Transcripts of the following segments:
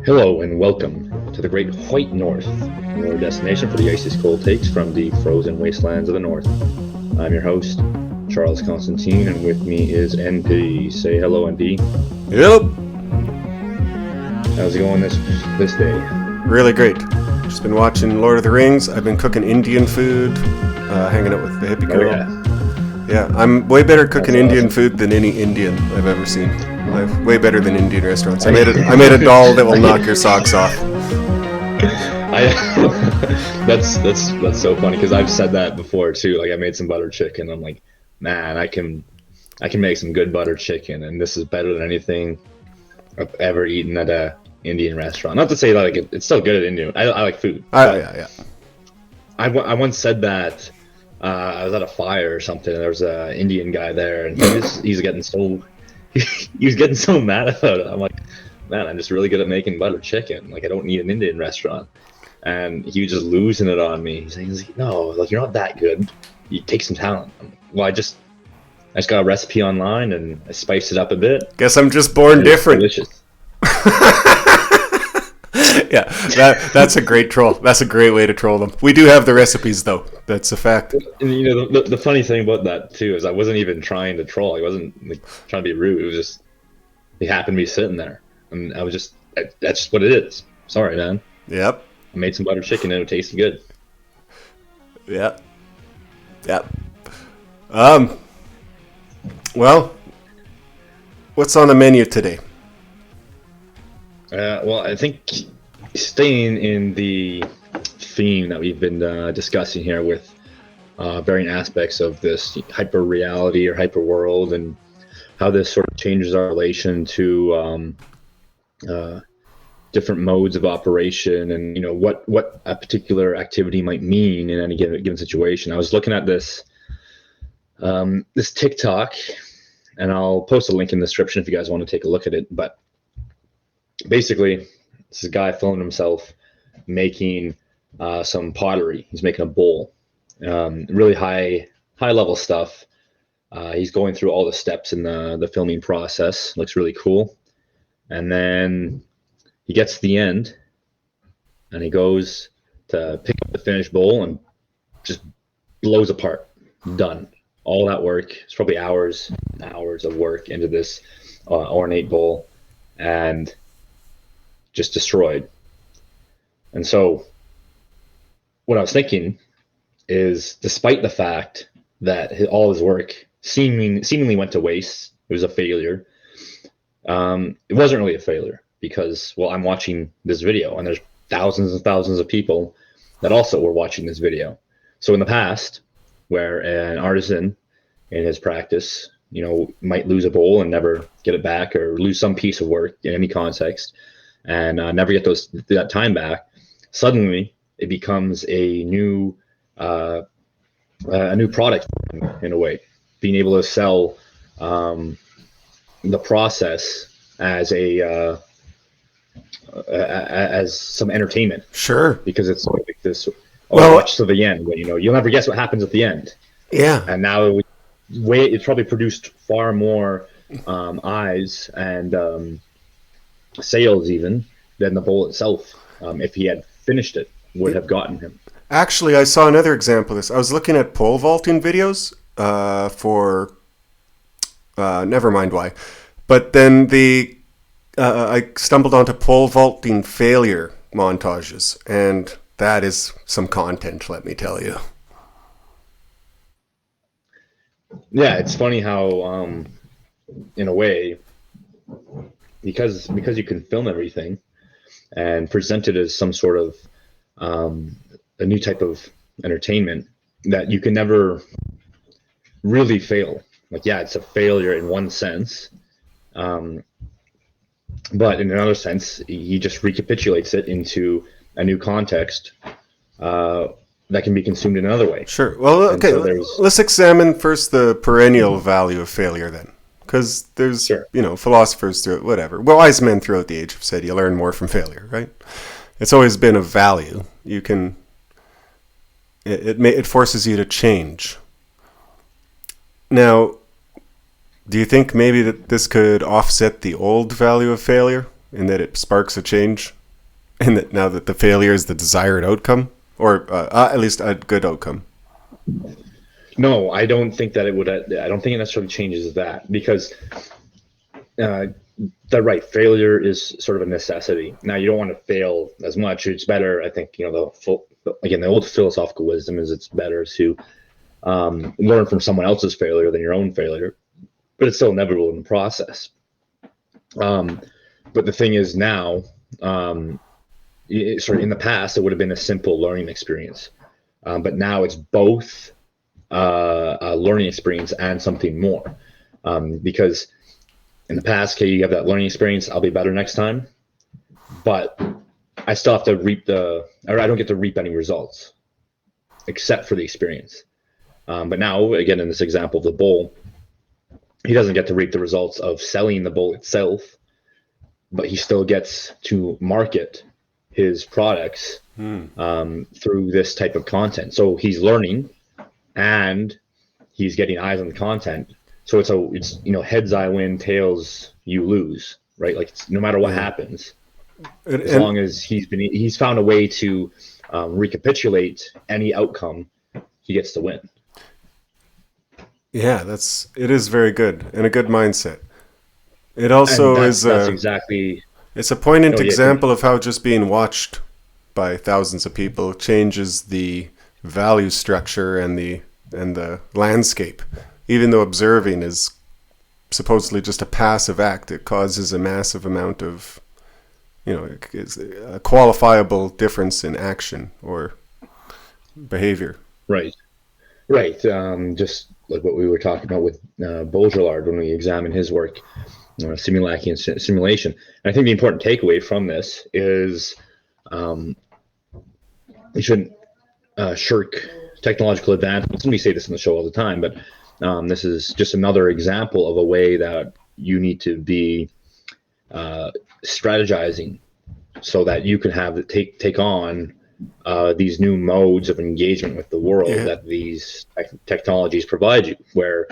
Hello and welcome to the great Huyte North, your destination for the iciest cold takes from the frozen wastelands of the north. I'm your host, Charles Constantine, and with me is NP. Say hello, NP. Yep. How's it going this day? Really great. Just been watching Lord of the Rings. I've been cooking Indian food, hanging out with the hippie girl. Yeah, I'm way better cooking Indian food than any Indian I've ever seen. Way better than Indian restaurants. I made a dal that will knock your socks off. That's so funny because I've said that before too. Like I made some butter chicken. I'm like, man, I can make some good butter chicken, and this is better than anything I've ever eaten at a Indian restaurant. Not to say like it's still good at Indian. I like food. Yeah. I once said that. I was at a fire or something, and there was an Indian guy there, and he's getting so he was getting so mad about it. I'm like, man, I'm just really good at making butter chicken. Like I don't need an Indian restaurant. And he was just losing it on me. He's like, no, like you're not that good. You take some talent. I'm like, well, I just got a recipe online and I spiced it up a bit. Guess I'm just born different. Delicious. Yeah, that's a great troll. That's a great way to troll them. We do have the recipes, though. That's a fact. And you know, the funny thing about that too is I wasn't even trying to troll. I wasn't like trying to be rude. It was just he happened to be sitting there, and I was just that's just what it is. Sorry, man. Yep. I made some butter chicken and it tasted good. Yep. Well, what's on the menu today? Well, I think staying in the theme that we've been discussing here with varying aspects of this hyper reality or hyper world and how this sort of changes our relation to different modes of operation and you know what a particular activity might mean in any given situation. I was looking at this this TikTok, and I'll post a link in the description if you guys want to take a look at it. But basically, this is a guy filming himself making some pottery. He's making a bowl, really high level stuff. He's going through all the steps in the filming process. Looks really cool, and then he gets to the end, and he goes to pick up the finished bowl and just blows apart. Done. All that work. It's probably hours and hours of work into this ornate bowl, and just destroyed. And so what I was thinking is, despite the fact that all his work seemingly went to waste, it was a failure. It wasn't really a failure because, well, I'm watching this video and there's thousands and thousands of people that also were watching this video. So in the past, where an artisan in his practice, you know, might lose a bowl and never get it back, or lose some piece of work in any context and never get that time back, suddenly it becomes a new product in a way, being able to sell the process as as some entertainment. Sure. Because it's like this, watch to the end, when you know you'll never guess what happens at the end. Yeah. And now it's probably produced far more eyes and sales even than the bowl itself. If he had finished it, would have gotten him. Actually, I saw another example of this. I was looking at pole vaulting videos for never mind why, but then I stumbled onto pole vaulting failure montages, and that is some content, let me tell you. Yeah, it's funny how, in a way, because you can film everything and present it as some sort of a new type of entertainment, that you can never really fail. Like, yeah, it's a failure in one sense, but in another sense, he just recapitulates it into a new context that can be consumed in another way. Sure. Well, okay, so let's examine first the perennial value of failure then. Because there's, philosophers throughout, whatever. Well, wise men throughout the age have said you learn more from failure, right? It's always been a value. You can, it forces you to change. Now, do you think maybe that this could offset the old value of failure in that it sparks a change and that now that the failure is the desired outcome, or at least a good outcome. No, I don't think that it would. I don't think it necessarily changes that, because that right, failure is sort of a necessity. Now, you don't want to fail as much. It's better, I think, the old philosophical wisdom is it's better to learn from someone else's failure than your own failure, but it's still inevitable in the process. But the thing is now, in the past, it would have been a simple learning experience. But now it's both a learning experience and something more. Because in the past, okay, you have that learning experience, I'll be better next time, but I still have to I don't get to reap any results except for the experience. But now, again, in this example of the bowl, he doesn't get to reap the results of selling the bowl itself, but he still gets to market his products through this type of content. So he's learning and he's getting eyes on the content. So it's heads I win, tails you lose, right? Like, no matter what happens, as long as he's found a way to recapitulate any outcome, he gets to win. Yeah, it is very good and a good mindset. It also is exactly. It's a poignant example of how just being watched by thousands of people changes the value structure and the landscape. Even though observing is supposedly just a passive act, it causes a massive amount of, it's a qualifiable difference in action or behavior. Right. Just like what we were talking about with Baudrillard when we examined his work, simulacrum and simulation. And I think the important takeaway from this is we shouldn't shirk technological advancements. And we say this in the show all the time, but this is just another example of a way that you need to be strategizing so that you can take on these new modes of engagement with the world that these technologies provide you, where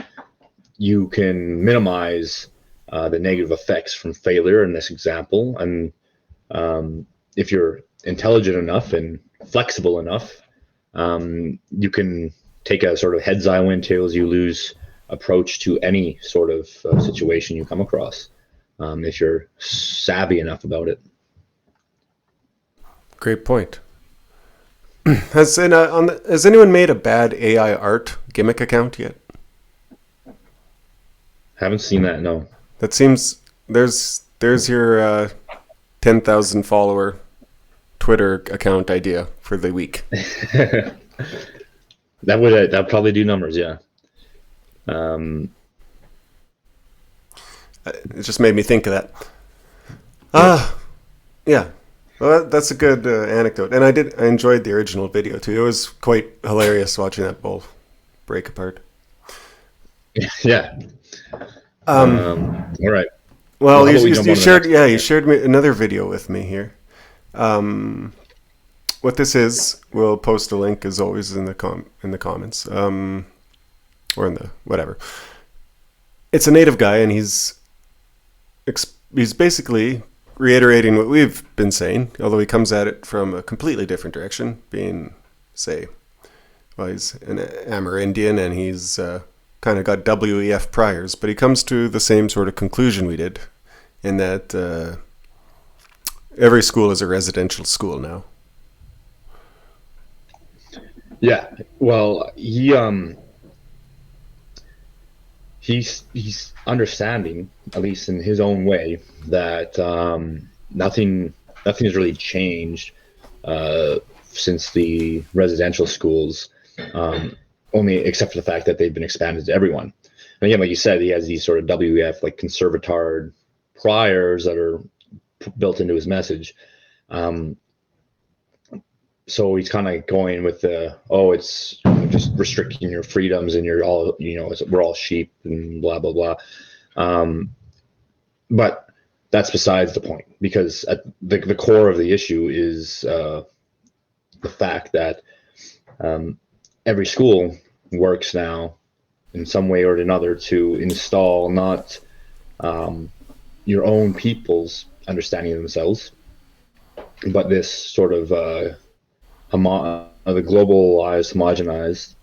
you can minimize the negative effects from failure in this example. And if you're intelligent enough and flexible enough, you can take a sort of heads I win, tails you lose approach to any sort of situation you come across, if you're savvy enough about it. Great point. Has anyone made a bad AI art gimmick account yet? Haven't seen that, no. That seems there's your 10,000 follower Twitter account idea for the week. That'd probably do numbers, yeah. It just made me think of that. Yeah. Well, that's a good anecdote, and I enjoyed the original video too. It was quite hilarious watching that bowl break apart. Yeah. All right. Well, you shared me another video with me here. What this is, we'll post a link as always in the comments, or in the whatever. It's a native guy, and he's basically reiterating what we've been saying, although he comes at it from a completely different direction, being, say, well, he's an Amerindian, and he's kind of got WEF priors, but he comes to the same sort of conclusion we did, in that every school is a residential school now. Yeah, well, he's understanding, at least in his own way, that nothing has really changed since the residential schools, only except for the fact that they've been expanded to everyone. And again, like you said, he has these sort of WEF, like conservatard priors that are built into his message. So he's kind of going with it's just restricting your freedoms and you're all, we're all sheep and blah, blah, blah. But that's besides the point, because at the core of the issue is the fact that every school works now in some way or another to install not your own people's understanding of themselves, but this sort of the globalized, homogenized,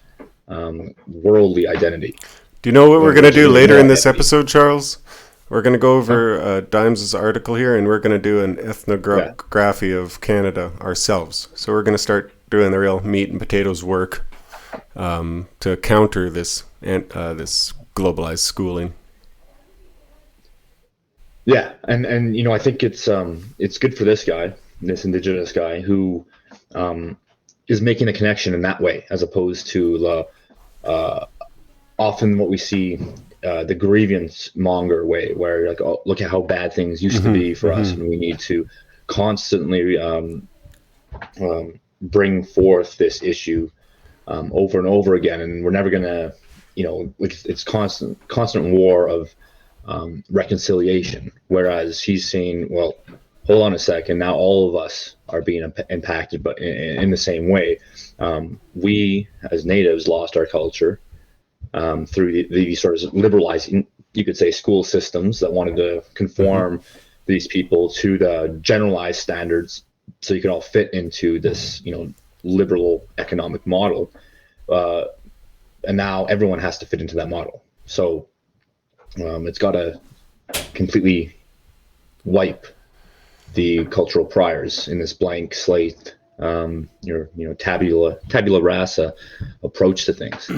worldly identity. Do you know what we're going to Which is do really later no in this identity. episode, Charles? We're going to go Huh? over Dimes' article here, and we're going to do an Yeah. ethnography of Canada ourselves. So we're going to start doing the real meat and potatoes work to counter this this globalized schooling. Yeah, and I think it's good for this indigenous guy who um, is making a connection in that way, as opposed to often what we see, the grievance monger way, where like, oh, look at how bad things used to be for us, and we need to constantly bring forth this issue over and over again, and we're never gonna, like, it's constant war of reconciliation. Whereas he's saying, well, hold on a second, now all of us are being impacted, but in the same way. We as natives lost our culture through the sort of liberalizing, you could say, school systems that wanted to conform these people to the generalized standards, so you could all fit into this, liberal economic model. Uh, and now everyone has to fit into that model. So it's got to completely wipe the cultural priors in this blank slate, your tabula rasa approach to things.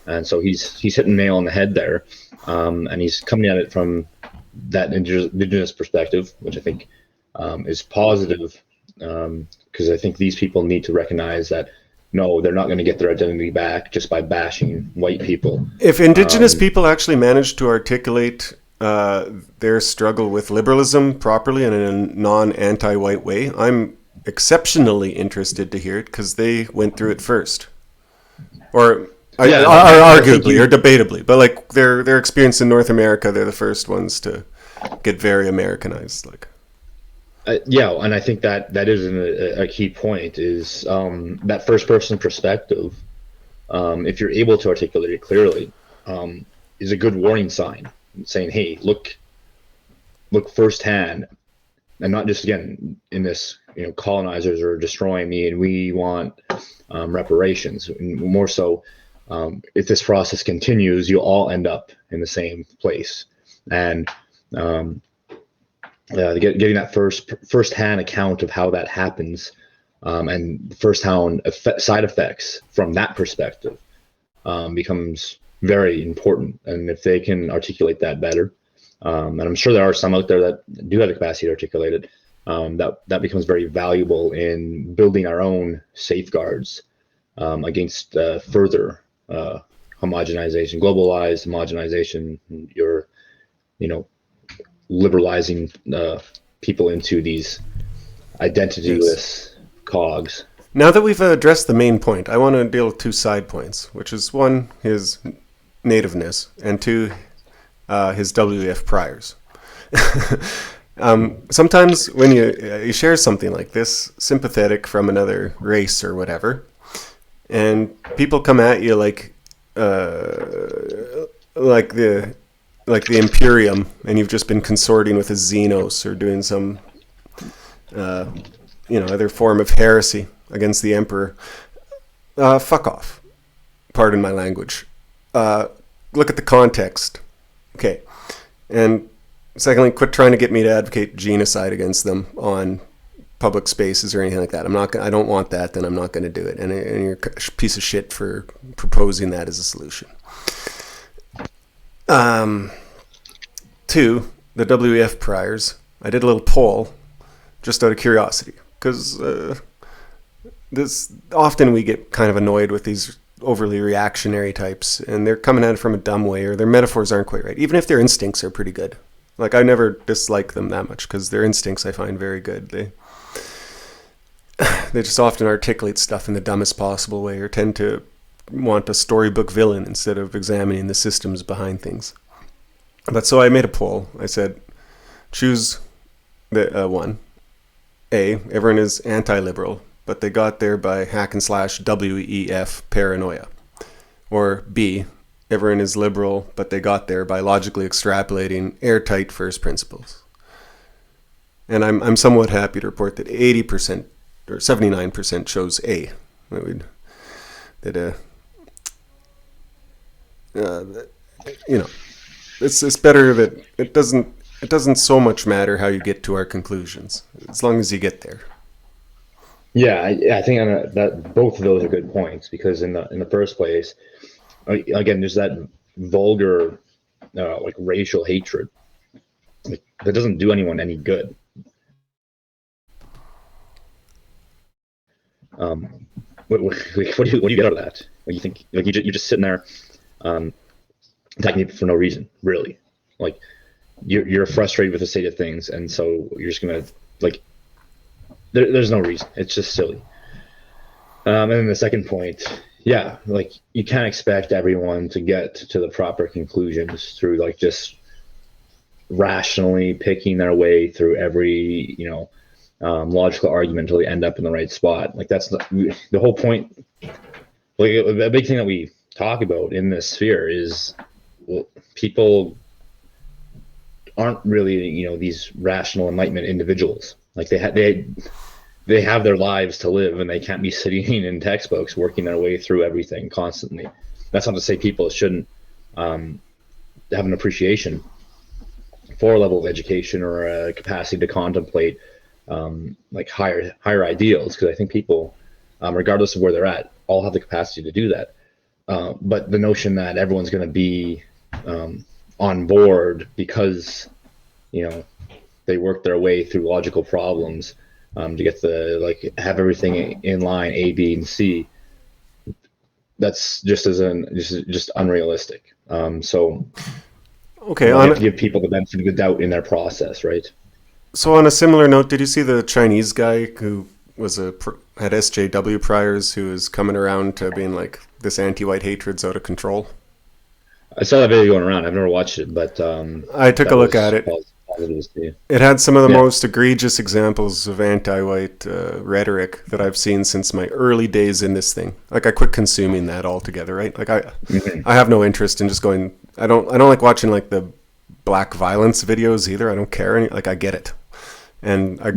And so he's hitting nail on the head there, and he's coming at it from that indigenous perspective, which I think is positive, because I think these people need to recognize that no, they're not going to get their identity back just by bashing white people. If indigenous people actually manage to articulate their struggle with liberalism properly and in a non-anti-white way, I'm exceptionally interested to hear it because they went through it first. Or Yeah, arguably or debatably, but like their experience in North America, they're the first ones to get very Americanized. Like, yeah, and I think that is a key point, is that first person perspective. If you're able to articulate it clearly, is a good warning sign, saying, "Hey, look firsthand, and not just again in this, colonizers are destroying me, and we want reparations." And more so, if this process continues, you'll all end up in the same place, and getting that first-hand account of how that happens, and first-hand side effects from that perspective, becomes very important. And if they can articulate that better, and I'm sure there are some out there that do have the capacity to articulate it, that becomes very valuable in building our own safeguards against further homogenization, globalized homogenization. You're, liberalizing people into these identityless cogs. now that we've addressed the main point, I want to deal with two side points, which is one, his nativeness, and two, his WF priors. Sometimes when you share something like this, sympathetic from another race or whatever, and people come at you like the Imperium, and you've just been consorting with a Xenos or doing some other form of heresy against the Emperor. Fuck off. Pardon my language. Look at the context. Okay. And secondly, quit trying to get me to advocate genocide against them on public spaces or anything like that. I don't want that, then I'm not going to do it. And you're a piece of shit for proposing that as a solution. Two, the WEF priors. I did a little poll just out of curiosity, because this often we get kind of annoyed with these overly reactionary types, and they're coming at it from a dumb way, or their metaphors aren't quite right, even if their instincts are pretty good. Like, I never dislike them that much because their instincts I find very good. They just often articulate stuff in the dumbest possible way, or tend to want a storybook villain instead of examining the systems behind things. But so I made a poll. I said, choose the one. A, everyone is anti-liberal, but they got there by hack and slash WEF paranoia. Or B, everyone is liberal, but they got there by logically extrapolating airtight first principles. And I'm somewhat happy to report that 80% or 79% chose A. That you know, it's better that it doesn't so much matter how you get to our conclusions as long as you get there. Yeah, I think that both of those are good points because in the first place, again, there's that vulgar like racial hatred that doesn't do anyone any good. What do you get out of that? What do you think? Like you're just sitting there attacking people for no reason, really. Like you're frustrated with the state of things, and so you're just gonna like there's no reason. It's just silly. And then the second point, yeah, like you can't expect everyone to get to the proper conclusions through like just rationally picking their way through every logical argument until they end up in the right spot. Like that's the whole point. Like a big thing that we talk about in this sphere is, well, people aren't really these rational enlightenment individuals. Like they have their lives to live, and they can't be sitting in textbooks working their way through everything constantly. That's not to say people shouldn't have an appreciation for a level of education or a capacity to contemplate like higher ideals, because I think people, regardless of where they're at, all have the capacity to do that. But the notion that everyone's going to be on board because they work their way through logical problems to get have everything in line A, B, and C. That's just just unrealistic. So Okay, you have to give people the benefit of the doubt in their process, right? so on a similar note, did you see the Chinese guy who was had SJW priors who is coming around to being like this anti-white hatred's out of control? I saw that video going around. I've never watched it, but I took a look at it. Positive to see. It had some of the most egregious examples of anti-white rhetoric that I've seen since my early days in this thing. Like I quit consuming that altogether, right? Like I have no interest in just going. I don't like watching like the black violence videos either. I don't care. Like I get it, and I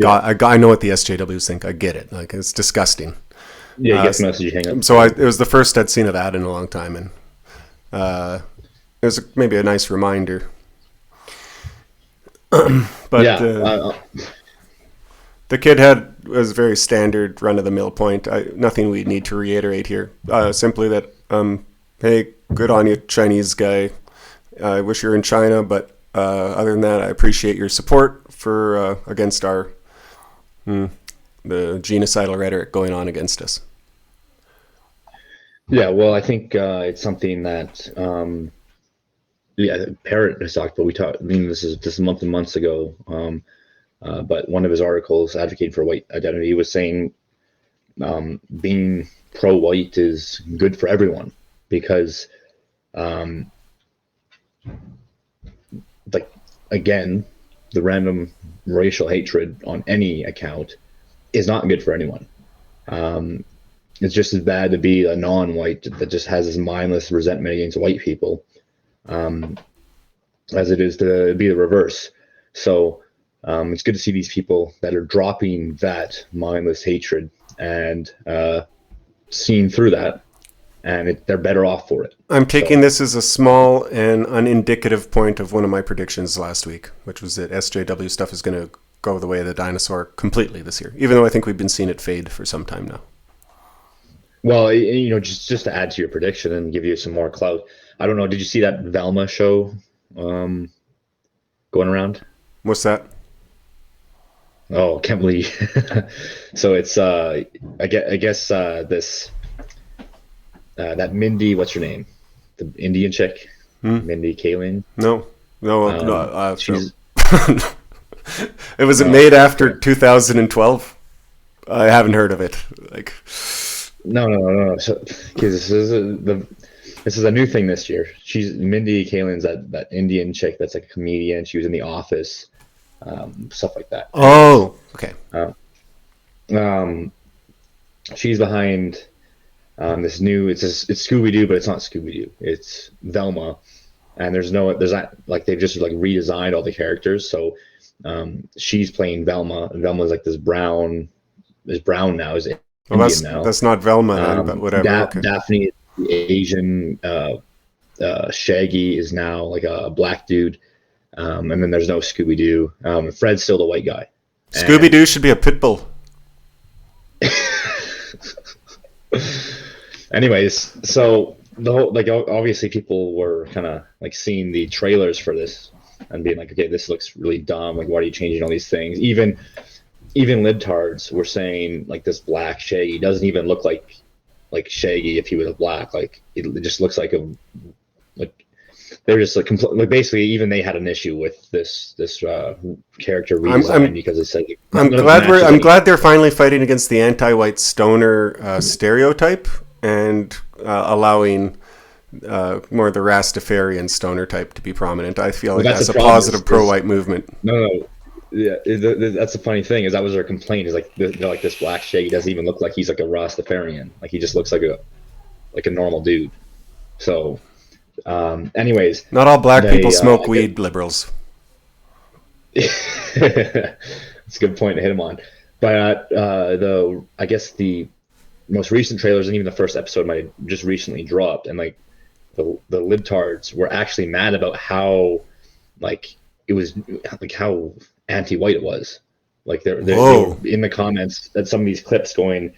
know what the SJWs think. I get it. Like it's disgusting. Yeah, you get the message. You hang up. So it was the first I'd seen of that in a long time, and it was maybe a nice reminder. But yeah, the kid was very standard run of the mill point. Nothing we need to reiterate here. Simply that, hey, good on you, Chinese guy. I wish you were in China, but other than that, I appreciate your support for against the genocidal rhetoric going on against us. yeah. Well, I think it's something that Parrot has talked about. We talked. I mean, this is months and months ago. But one of his articles advocating for white identity was saying being pro-white is good for everyone because, like, again, the random racial hatred on any account is not good for anyone. It's just as bad to be a non-white that just has this mindless resentment against white people as it is to be the reverse. So it's good to see these people that are dropping that mindless hatred and seeing through that, and they're better off for it. I'm taking this as a small and unindicative point of one of my predictions last week, which was that SJW stuff is going to go the way of the dinosaur completely this year, even though I think we've been seeing it fade for some time now. Well, just to add to your prediction and give you some more clout, I don't know, did you see that Velma show going around? What's that? Oh, can't believe. So it's I guess this that Mindy, what's her name? The Indian chick, Mindy Kaling. No. She's It was made after 2012. I haven't heard of it. Like, no. So, because this is a new thing this year. Mindy Kaling's that Indian chick that's like a comedian. She was in The Office, stuff like that. Oh, okay. She's behind this new. It's Scooby Doo, but it's not Scooby Doo. It's Velma, and there's not like they've just like redesigned all the characters. So She's playing Velma, and Velma's like this brown now, is Well, Indian now. that's not Velma then, but whatever. Okay. Daphne is the Asian. Shaggy is now like a black dude, and then there's no Scooby Doo. Fred's still the white guy. Scooby Doo should be a pit bull. Anyways, so the whole, like, obviously people were kind of like seeing the trailers for this and being like, okay, this looks really dumb. Like, why are you changing all these things? Even libtards were saying like this black Shaggy doesn't even look like Shaggy if he was black. Like it just looks like like they're just like basically even they had an issue with this character redesign because they said I'm glad they're finally fighting against the anti-white stoner stereotype and allowing more of the Rastafarian stoner type to be prominent. I feel like that's a positive pro-white movement. No. Yeah, that's the funny thing is that was their complaint is like they're like this black Shaggy doesn't even look like he's like a Rastafarian. Like he just looks like a normal dude. So anyways, not all black people smoke weed, liberals. That's a good point to hit him on. But I guess the most recent trailers and even the first episode might have just recently dropped, and like the libtards were actually mad about how like it was like how anti-white it was. Like they were in the comments at some of these clips going,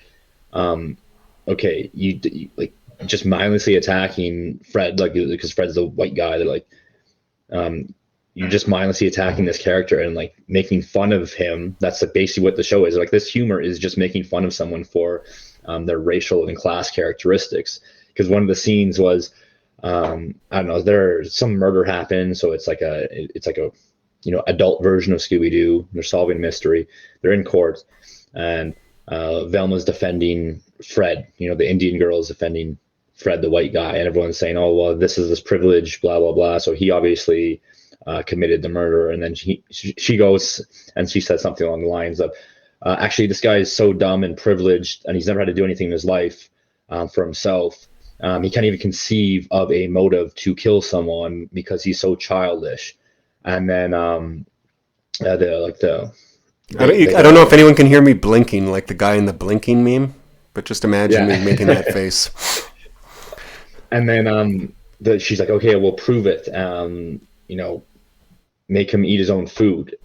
okay, you like just mindlessly attacking Fred, like because Fred's the white guy. They're like, you're just mindlessly attacking this character and like making fun of him. That's like basically what the show is. Like this humor is just making fun of someone for their racial and class characteristics. Because one of the scenes was, I don't know, there's some murder happened, so it's like a adult version of Scooby-Doo. They're solving a mystery. They're in court, and Velma's defending Fred. The Indian girl is defending Fred, the white guy, and everyone's saying, "Oh, well, this is this privilege, blah blah blah." So he obviously committed the murder, and then she goes and she says something along the lines of, "Actually, this guy is so dumb and privileged, and he's never had to do anything in his life for himself. He can't even conceive of a motive to kill someone because he's so childish." And then I don't know if anyone can hear me blinking like the guy in the blinking meme, but just imagine me making that face. And then she's like, okay, we'll prove it. Make him eat his own food,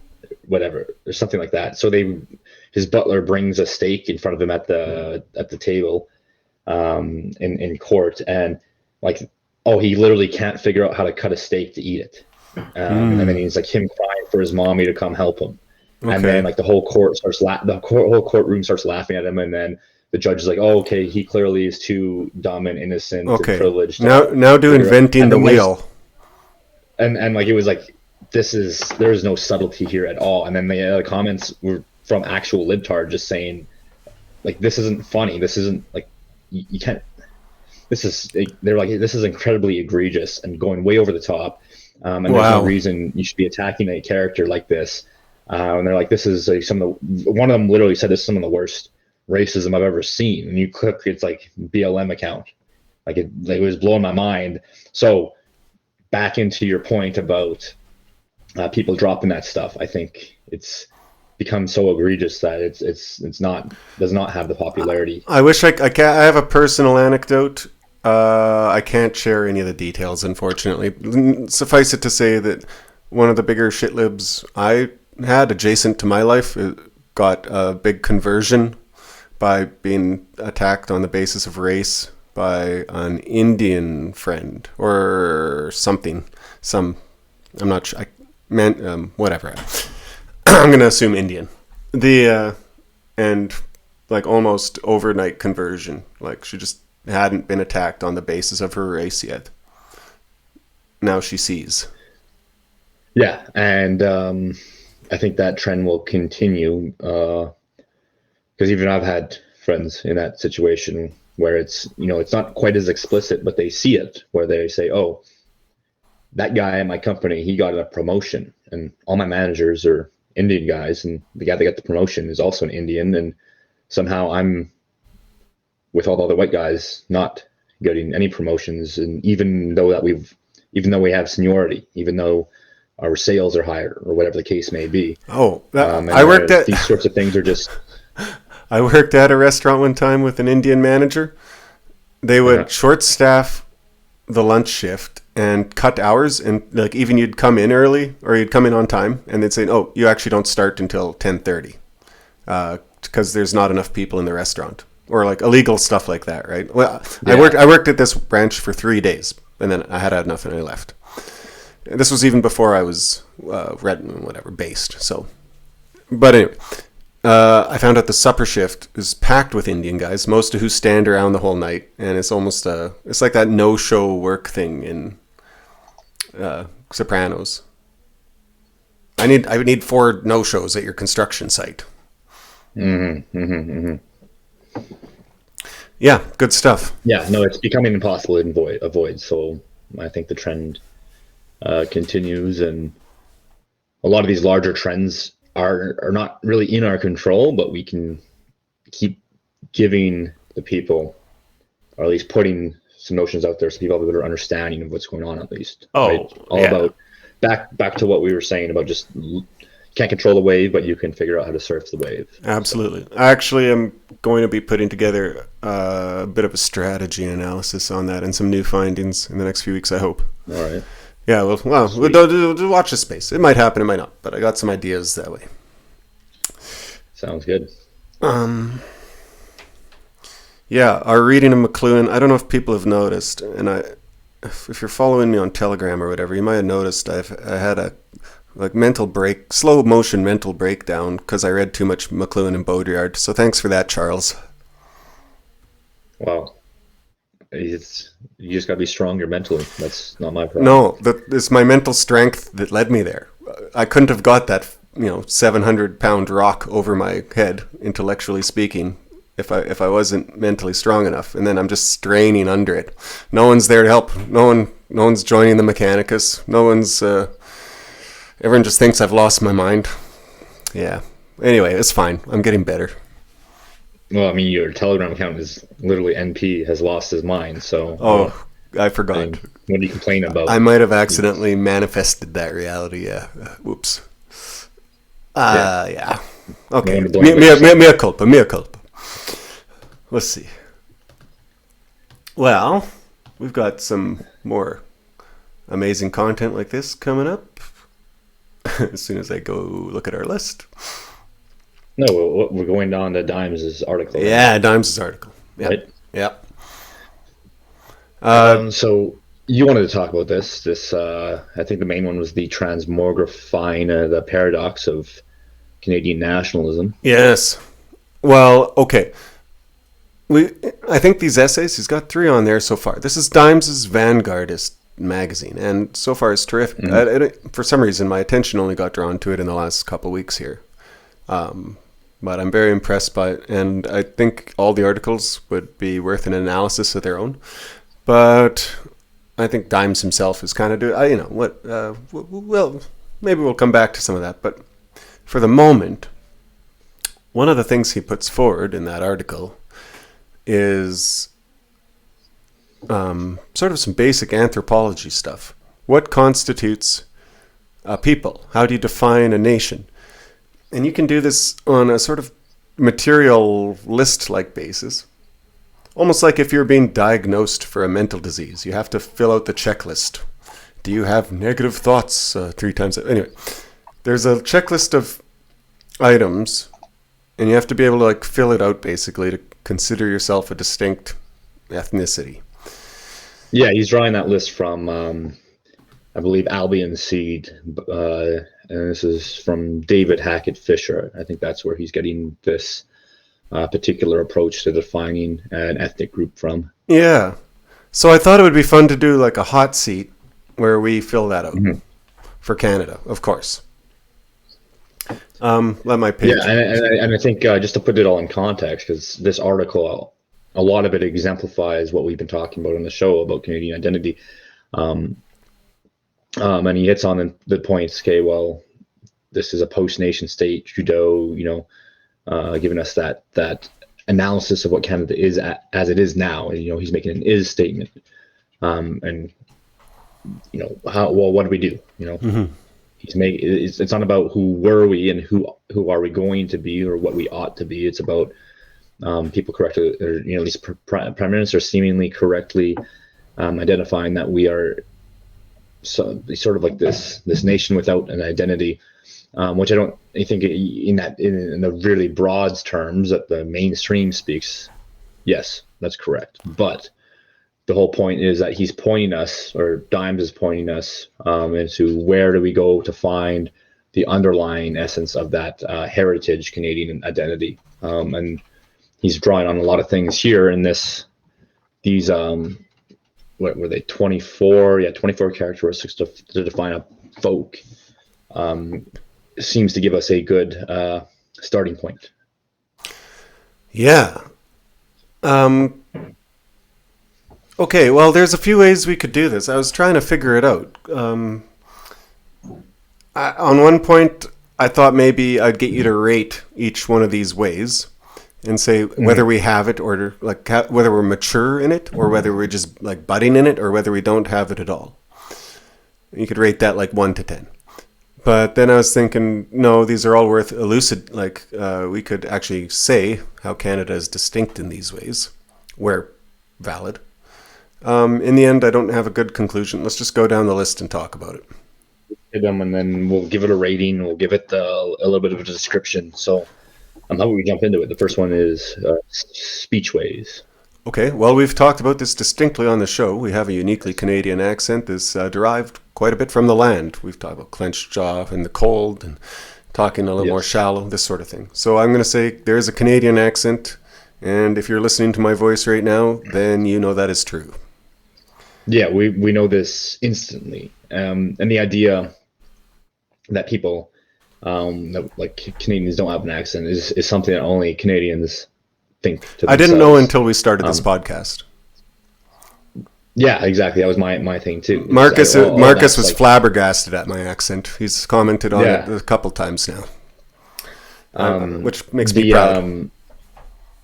whatever, or something like that. So his butler brings a steak in front of him at the table in court, and like, oh, he literally can't figure out how to cut a steak to eat it. And then he's like him crying for his mommy to come help him. Okay. And then like the whole courtroom starts laughing at him, and then the judge is like, "Oh, okay, he clearly is too dumb and innocent and privileged." Now do inventing the wheel. And like it was like there is no subtlety here at all. And then the comments were from actual libtard just saying like, this isn't funny. This isn't like you can't. They're like, this is incredibly egregious and going way over the top. And there's no reason you should be attacking a character like this. And they're like, this is like one of them literally said this is some of the worst racism I've ever seen. And you click, it's like BLM account. Like it was blowing my mind. So back into your point about people dropping that stuff, I think it's become so egregious that it's does not have the popularity. I wish I have a personal anecdote. I can't share any of the details, unfortunately. Suffice it to say that one of the bigger shit libs I had adjacent to my life got a big conversion by being attacked on the basis of race by an Indian friend or something. I'm not sure. Whatever. I'm going to assume Indian. And like almost overnight conversion. Like she just hadn't been attacked on the basis of her race yet. Now she sees. Yeah, and I think that trend will continue because even I've had friends in that situation where it's not quite as explicit, but they see it where they say, "Oh, that guy at my company, he got a promotion, and all my managers are Indian guys, and the guy that got the promotion is also an Indian, and somehow I'm with all the other white guys not getting any promotions." And even though we have seniority, even though our sales are higher, or whatever the case may be. Oh, And I worked at these sorts of things are just. I worked at a restaurant one time with an Indian manager. They would short staff the lunch shift and cut hours, and like even you'd come in early or you'd come in on time, and they'd say, "Oh, you actually don't start until 10:30 because there's not enough people in the restaurant," or like illegal stuff like that, right? Well, yeah. I worked at this branch for 3 days, and then I had enough and I left. This was even before I was based. So, but anyway. I found out the supper shift is packed with Indian guys, most of who stand around the whole night, and it's almost it's like that no-show work thing in Sopranos. I would need 4 no-shows at your construction site. Yeah, good stuff. Yeah, no, it's becoming impossible to avoid. So I think the trend continues, and a lot of these larger trends are not really in our control, but we can keep giving the people, or at least putting some notions out there so people have a better understanding of what's going on, at least. Oh, right? All about back to what we were saying about just can't control the wave, but you can figure out how to surf the wave. Absolutely. I actually am going to be putting together a bit of a strategy analysis on that and some new findings in the next few weeks, I hope. All right. Yeah, well, we'll watch the space. It might happen, it might not, but I got some ideas that way. Sounds good. Yeah, our reading of McLuhan, I don't know if people have noticed, and if you're following me on Telegram or whatever, you might have noticed I had a slow motion mental breakdown because I read too much McLuhan and Baudrillard. So thanks for that, Charles. Wow. You just got to be stronger mentally. That's not my problem. No, it's my mental strength that led me there. I couldn't have got that, 700-pound rock over my head, intellectually speaking, if I wasn't mentally strong enough. And then I'm just straining under it. No one's there to help. No one's joining the Mechanicus. Everyone just thinks I've lost my mind. Yeah. Anyway, it's fine. I'm getting better. Well, I mean, your Telegram account is literally NP has lost his mind. So. Oh, I forgot. What do you complain about? I might have accidentally manifested that reality. Yeah. Whoops. Yeah. Okay. Mea culpa. Let's see. Well, we've got some more amazing content like this coming up as soon as I go look at our list. No, we're going down to Dimes' article. Yeah, Dimes' article. Yeah. Right? Yeah. So you wanted to talk about this. I think the main one was the transmogrifying the paradox of Canadian nationalism. Yes. Well, okay. I think these essays, he's got 3 on there so far. This is Dimes' Vanguardist magazine, and so far it's terrific. Mm-hmm. For some reason, my attention only got drawn to it in the last couple of weeks here. But I'm very impressed by it, and I think all the articles would be worth an analysis of their own. But I think Dimes himself is kind of well, maybe we'll come back to some of that. But for the moment, one of the things he puts forward in that article is sort of some basic anthropology stuff. What constitutes a people? How do you define a nation? And you can do this on a sort of material list-like basis. Almost like if you're being diagnosed for a mental disease. You have to fill out the checklist. Do you have negative thoughts 3 times? Anyway, there's a checklist of items, and you have to be able to fill it out basically to consider yourself a distinct ethnicity. Yeah, he's drawing that list from, I believe, Albion Seed, and this is from David Hackett Fisher. I think that's where he's getting this particular approach to defining an ethnic group from. Yeah. So I thought it would be fun to do a hot seat where we fill that out for Canada, of course. Let my page. Yeah, and I think just to put it all in context, because this article, a lot of it exemplifies what we've been talking about on the show about Canadian identity. And he hits on the points, okay, well, this is a post-nation state, Trudeau, giving us that analysis of what Canada is as it is now. And, he's making an is statement. And, what do we do, It's not about who were we and who are we going to be or what we ought to be. It's about people correctly, or at least prime minister seemingly correctly identifying that we are sort of like this nation without an identity, which I think in the really broad terms that the mainstream speaks. Yes, that's correct. But the whole point is that he's pointing us, or Dimes is pointing us into where do we go to find the underlying essence of that heritage Canadian identity, and he's drawing on a lot of things here in these what were they, 24 characteristics to define a folk. Seems to give us a good starting point. Yeah. Okay, well, there's a few ways we could do this. I was trying to figure it out. On one point, I thought maybe I'd get you to rate each one of these ways and say whether we have it, or like whether we're mature in it, or whether we're just like budding in it, or whether we don't have it at all. You could rate that like 1 to 10. But then I was thinking, no, these are all worth we could actually say how Canada is distinct in these ways, where valid. In the end, I don't have a good conclusion. Let's just go down the list and talk about it. Hit them, and then we'll give it a rating. We'll give it a little bit of a description. So how about we jump into it? The first one is speechways. Okay, well, we've talked about this distinctly on the show. We have a uniquely Canadian accent that's derived quite a bit from the land. We've talked about clenched jaw and the cold and talking a little more shallow, this sort of thing. So I'm going to say there's a Canadian accent, and if you're listening to my voice right now, then you know that is true. Yeah, we know this instantly. And the idea that people, that like Canadians don't have an accent is something that only Canadians think to themselves. I didn't know until we started this podcast. Yeah, exactly. That was my thing too. Marcus was flabbergasted at my accent. He's commented on it a couple times now, which makes me proud.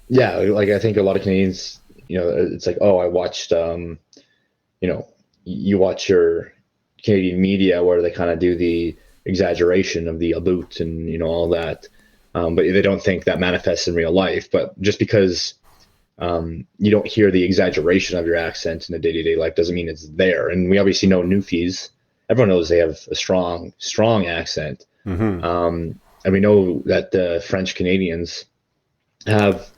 Yeah, like I think a lot of Canadians, it's like, oh, I watched, you watch your Canadian media where they kind of do the exaggeration of the about and all that, but they don't think that manifests in real life. But just because you don't hear the exaggeration of your accent in a day-to-day life doesn't mean it's there. And we obviously know Newfies. Everyone knows they have a strong accent. Mm-hmm. And we know that the French Canadians have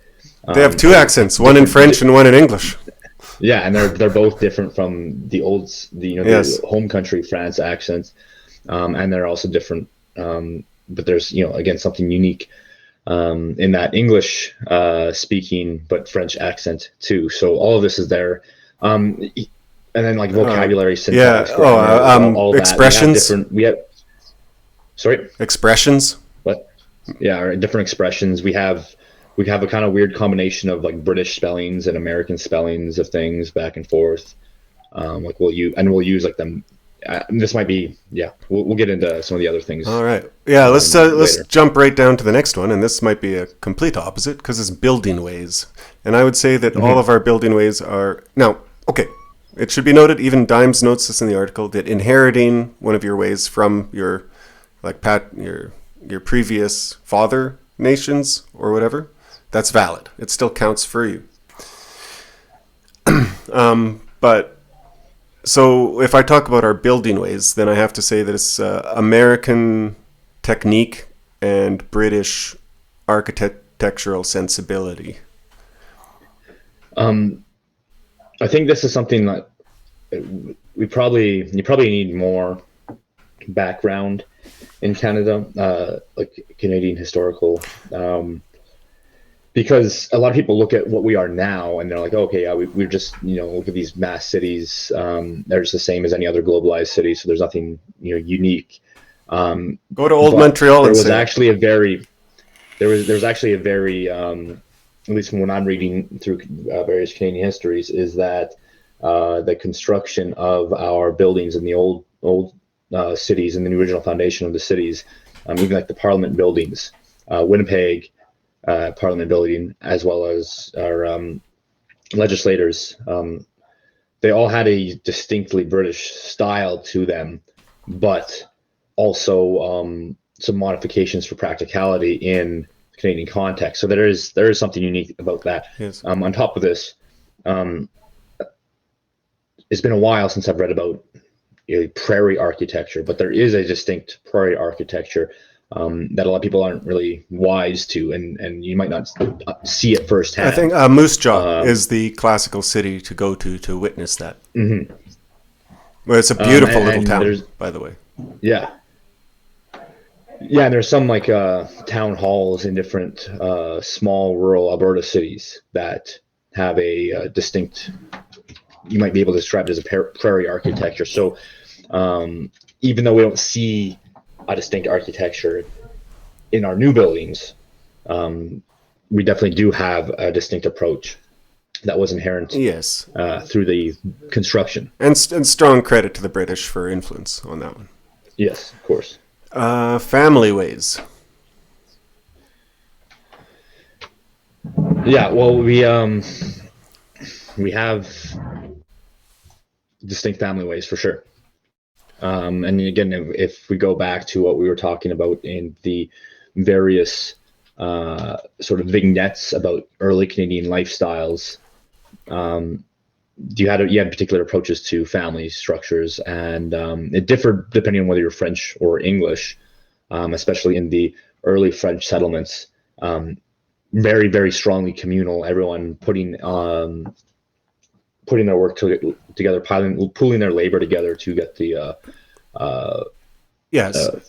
they have two accents, one in French and one in English. Yeah, and they're both different from the the home country France accents, and they're also different. But there's again something unique in that English speaking but French accent too. So all of this is there, and then like vocabulary, syntax, grammar, all expressions. We have expressions. What? Yeah, different expressions. We have a kind of weird combination of like British spellings and American spellings of things back and forth. Like we'll use like them. This might be we'll get into some of the other things. All right, let's jump right down to the next one, and this might be a complete opposite because it's building ways, and I would say that all of our building ways are now okay. It should be noted, even Dimes notes this in the article, that inheriting one of your ways from your your previous father nations or whatever, that's valid. It still counts for you. But so if I talk about our building ways, then I have to say that it's American technique and British architectural sensibility. I think this is something that you probably need more background in Canada, like Canadian historical, because a lot of people look at what we are now and they're like, okay, yeah, we're just, look at these mass cities. They're just the same as any other globalized city. So there's nothing, unique. Go to Old Montreal. There was actually a very, at least from when I'm reading through various Canadian histories, is that the construction of our buildings in the old cities and the original foundation of the cities, even like the Parliament buildings, Winnipeg Parliament building, as well as our legislators, they all had a distinctly British style to them, but also some modifications for practicality in the Canadian context. So there is something unique about that. Yes. On top of this, it's been a while since I've read about prairie architecture, but there is a distinct prairie architecture that a lot of people aren't really wise to, and you might not see it firsthand. I think Moose Jaw is the classical city to go to witness that. Mm-hmm. Well, it's a beautiful little town, by the way. Yeah. Yeah, and there's some like town halls in different small rural Alberta cities that have a distinct, you might be able to describe it as a prairie architecture. So even though we don't see a distinct architecture in our new buildings, we definitely do have a distinct approach that was inherent through the construction. And strong credit to the British for influence on that one. Yes, of course. Family ways. Yeah, well, we have distinct family ways for sure. And again, if we go back to what we were talking about in the various sort of vignettes about early Canadian lifestyles, you had particular approaches to family structures, and it differed depending on whether you're French or English, especially in the early French settlements. Very, very strongly communal. Everyone putting their work together, pooling their labor together to get the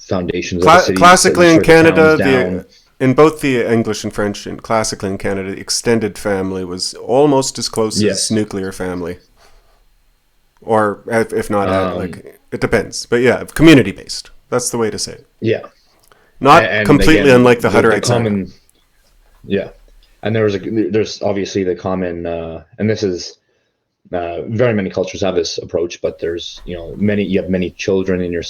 foundations of the city. Classically in Canada, in both the English and French, and classically in Canada, the extended family was almost as close as nuclear family, or if not, like it depends. But yeah, community based. That's the way to say it. Yeah, not and completely again, unlike the Hutterites. Yeah, and there's obviously the common, and this is very many cultures have this approach, but there's you have many children in your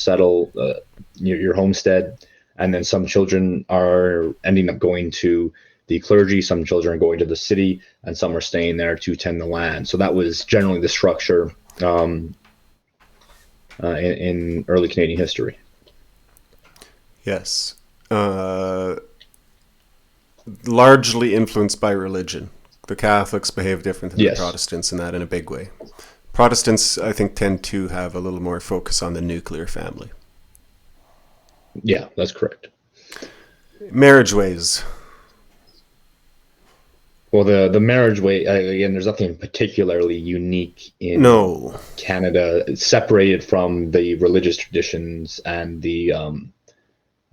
your homestead. And then some children are ending up going to the clergy, some children are going to the city, and some are staying there to tend the land. So that was generally the structure in early Canadian history. Yes. Largely influenced by religion. The Catholics behave different than the Protestants in a big way. Protestants, I think, tend to have a little more focus on the nuclear family. Yeah, that's correct. Marriage ways. Well, the marriage way, again, there's nothing particularly unique in Canada. It's separated from the religious traditions and the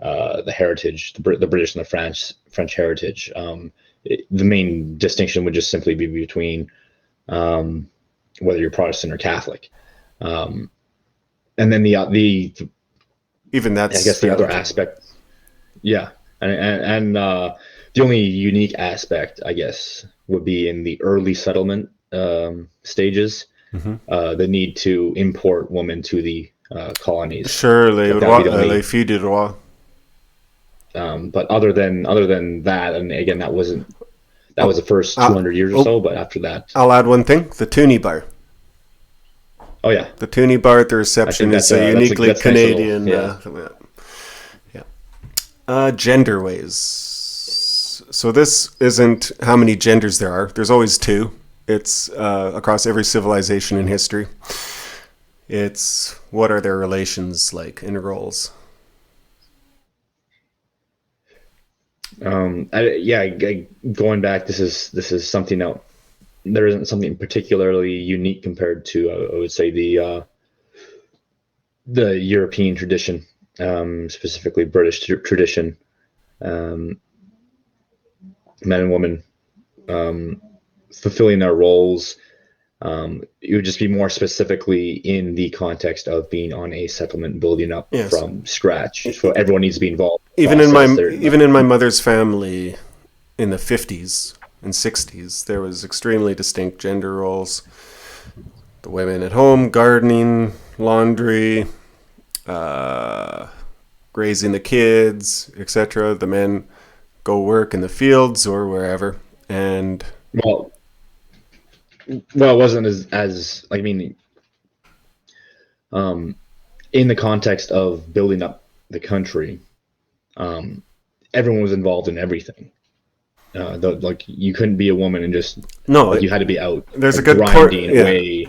heritage, the British and the French heritage. The main distinction would just simply be between whether you're Protestant or Catholic. And then the even that's, I guess, the other aspect, and the only unique aspect, I guess, would be in the early settlement stages, the need to import women to the colonies. Sure, les filles du roi. But other than that, and again, that was the first 200 years or so. But after that, I'll add one thing: the toonie bar. Oh yeah, the toonie bar at the reception is a uniquely Canadian. Gender ways. So this isn't how many genders there are. There's always two. It's across every civilization in history. It's what are their relations like in roles. Going back, this is something that there isn't something particularly unique compared to, I would say, the European tradition, specifically British tradition. Men and women fulfilling their roles. It would just be more specifically in the context of being on a settlement, building up from scratch. So everyone needs to be involved. Even in my mother's family, in the 50s and 60s, there was extremely distinct gender roles. The women at home, gardening, laundry, raising the kids, etc. The men go work in the fields or wherever. And well, it wasn't in the context of building up the country, everyone was involved in everything. Like you couldn't be a woman and just you had to be out. There's like, a good grinding away.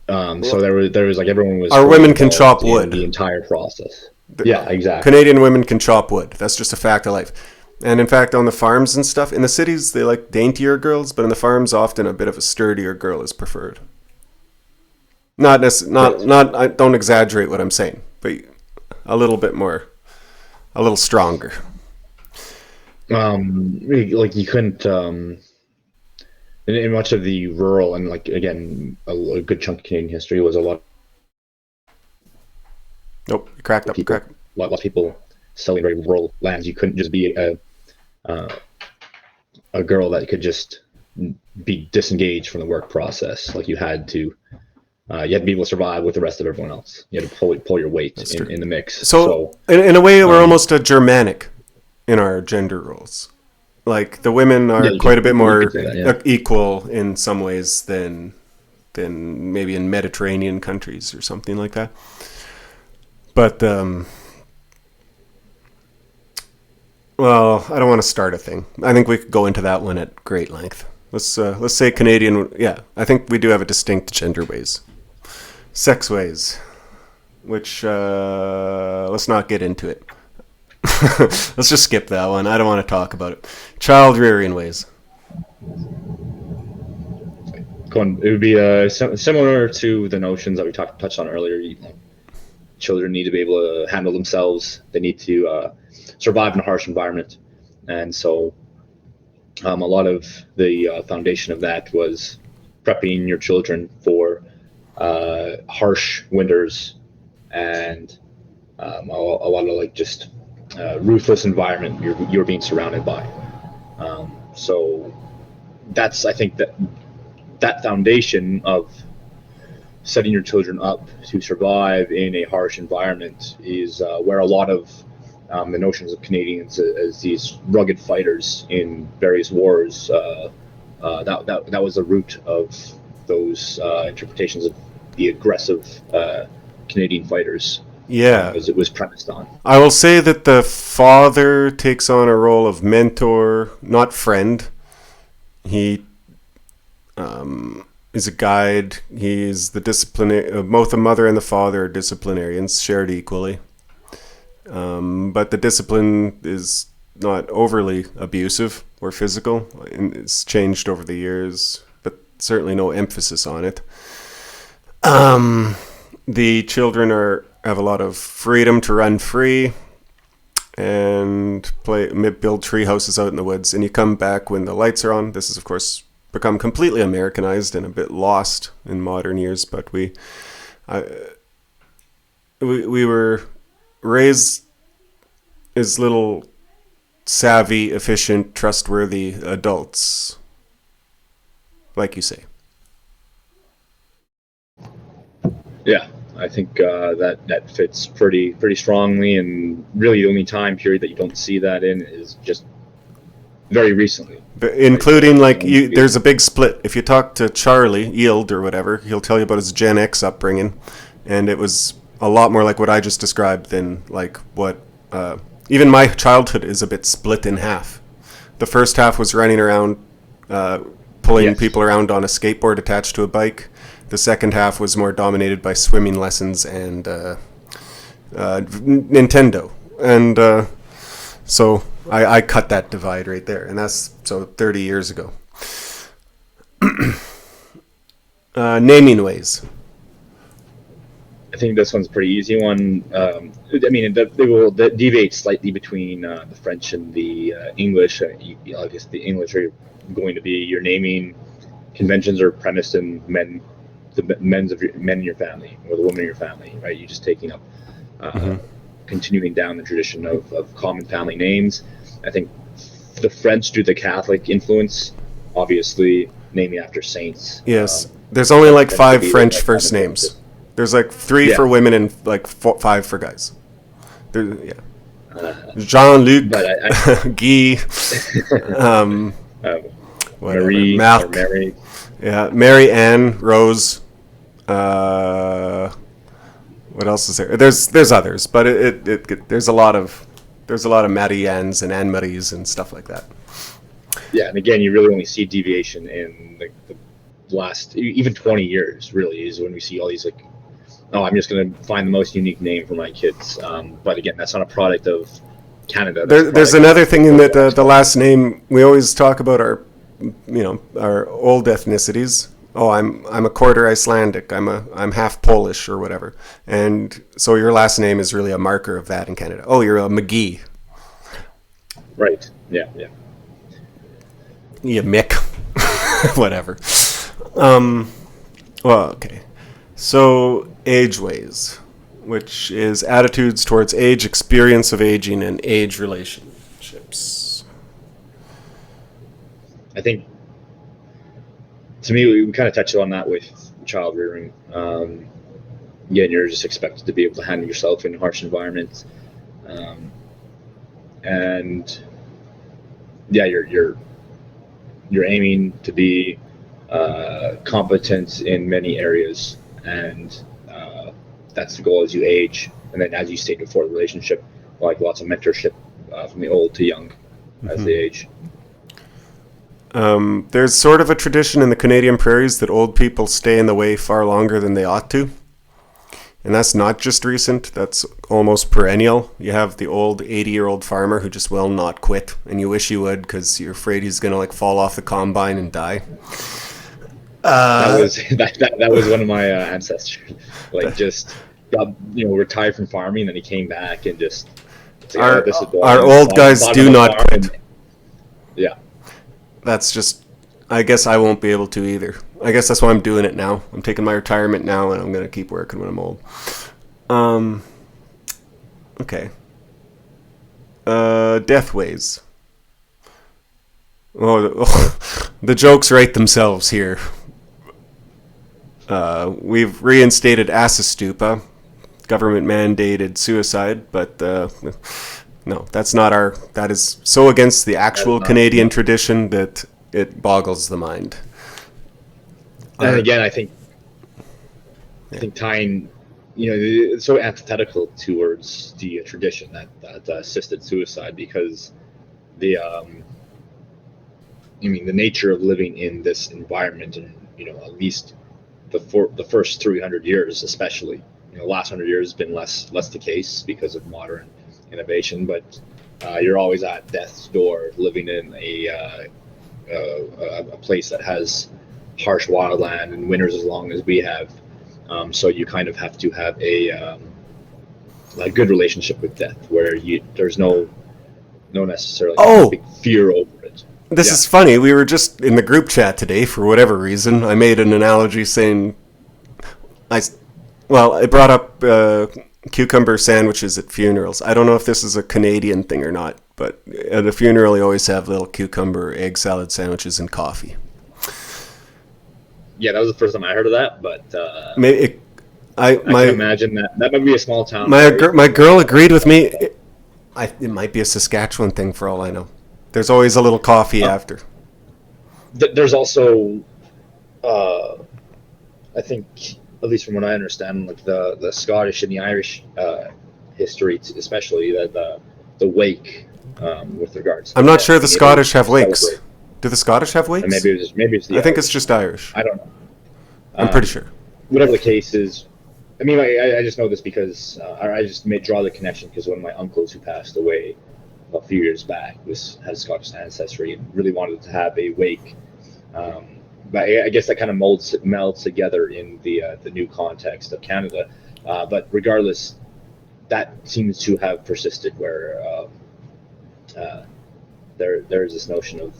So there was like everyone was. Our women can chop wood. The entire process. Yeah, exactly. Canadian women can chop wood. That's just a fact of life. And in fact, on the farms and stuff, in the cities they like daintier girls, but in the farms, often a bit of a sturdier girl is preferred. Not. I don't exaggerate what I'm saying, but a little bit more, a little stronger. Like you couldn't. In much of the rural and like again, a good chunk of Canadian history was a lot. Nope, you cracked up. People, lots of people selling very rural lands. You couldn't just be a girl that could just be disengaged from the work process. Like you had to be able to survive with the rest of everyone else. You had to pull your weight in the mix. So in a way, we're almost a Germanic in our gender roles. Like the women are quite a bit more equal in some ways than maybe in Mediterranean countries or something like that. But well, I don't want to start a thing. I think we could go into that one at great length. Let's say Canadian. Yeah, I think we do have a distinct gender ways, sex ways, which let's not get into it. Let's just skip that one. I don't want to talk about it. Child rearing ways. It would be similar to the notions that we touched on earlier. Children need to be able to handle themselves. They need to survive in a harsh environment, and so a lot of the foundation of that was prepping your children for harsh winters and a lot of like just ruthless environment you're being surrounded by. So that's, I think, that foundation of setting your children up to survive in a harsh environment is where a lot of the notions of Canadians as these rugged fighters in various wars, that was the root of those interpretations of the aggressive Canadian fighters. Yeah, as it was premised on. I will say that the father takes on a role of mentor, not friend. He is a guide. He is the disciplinary. Both the mother and the father are disciplinarians, shared equally. But the discipline is not overly abusive or physical. It's changed over the years, but certainly no emphasis on it. The children have a lot of freedom to run free and build tree houses out in the woods. And you come back when the lights are on. This has, of course, become completely Americanized and a bit lost in modern years. But we were raised as little savvy, efficient, trustworthy adults, like you say. Yeah, I think that fits pretty strongly, and really the only time period that you don't see that in is just very recently. Including there's a big split. If you talk to Charlie Yield or whatever, he'll tell you about his Gen X upbringing, and it was a lot more like what I just described than like what. Even my childhood is a bit split in half. The first half was running around, pulling people around on a skateboard attached to a bike. The second half was more dominated by swimming lessons and Nintendo. And so I cut that divide right there. And that's 30 years ago. Naming ways. I think this one's a pretty easy one. I mean, they will deviate slightly between the French and the English. I guess the English are going to be your naming conventions are premised in men in your family or the woman in your family, right? You're just taking up, continuing down the tradition of common family names. I think the French, due to the Catholic influence, obviously naming after saints. Yes, there's only like 5 French first names. There's like 3 for women and like 5 for guys. Jean-Luc, Guy, Marie, Marc, Mary. Yeah, Mary Ann, Rose, What else is there? There's others, but there's a lot of Mariannes and Anne Maries and stuff like that. Yeah, and again, you really only see deviation in the last even 20 years. Really, is when we see all these like, oh, I'm just going to find the most unique name for my kids. But again, that's not a product of Canada. There's another thing in that the last name. We always talk about our old ethnicities. Oh, I'm a quarter Icelandic. I'm half Polish or whatever. And so your last name is really a marker of that in Canada. Oh, you're a McGee. Right. Yeah. Yeah. You Mick. Whatever. Well, okay. So ageways, which is attitudes towards age, experience of aging, and age relationships. I think, to me, we kind of touched on that with child rearing. Again, you're just expected to be able to handle yourself in harsh environments, and yeah, you're aiming to be competent in many areas, and that's the goal as you age. And then, as you stated before, the relationship, like lots of mentorship from the old to young as they age. There's sort of a tradition in the Canadian prairies that old people stay in the way far longer than they ought to. And that's not just recent, that's almost perennial. You have the old 80-year-old farmer who just will not quit, and you wish he would because you're afraid he's going to like fall off the combine and die. That was one of my ancestors. Like just got, retired from farming, and then he came back and just our old guys do not quit. Yeah. That's just, I guess I won't be able to either. I guess that's why I'm doing it now. I'm taking my retirement now, and I'm going to keep working when I'm old. Okay. Death ways. Oh, the jokes write themselves here. We've reinstated Asastupa, government-mandated suicide, but no, that is so against the actual Canadian tradition that it boggles the mind. And again, I think tying, it's so antithetical towards the tradition that assisted suicide, because the nature of living in this environment, and at least the first 300 years, especially, the last 100 years has been less the case because of modern innovation, but you're always at death's door, living in a place that has harsh wildland and winters as long as we have. So you kind of have to have a good relationship with death, where there's no necessarily big fear over it. This is funny. We were just in the group chat today, for whatever reason. I made an analogy saying, I brought up cucumber sandwiches at funerals. I don't know if this is a Canadian thing or not, but at a funeral you always have little cucumber egg salad sandwiches and coffee. Yeah, that was the first time I heard of that, but I can imagine that might be a small town. My girl agreed with me. It might be a Saskatchewan thing for all I know. There's always a little coffee after. There's also, I think, at least from what I understand, like the Scottish and the Irish history, especially the wake with regards. I'm not sure the Scottish have wakes. Do the Scottish have wakes? Maybe it's the I think it's just Irish. I don't know. I'm pretty sure. Whatever the case is, I just know this because I just draw the connection because one of my uncles who passed away a few years back had Scottish ancestry and really wanted to have a wake. But I guess that kind of melds together in the new context of Canada. But regardless, that seems to have persisted, where there's this notion of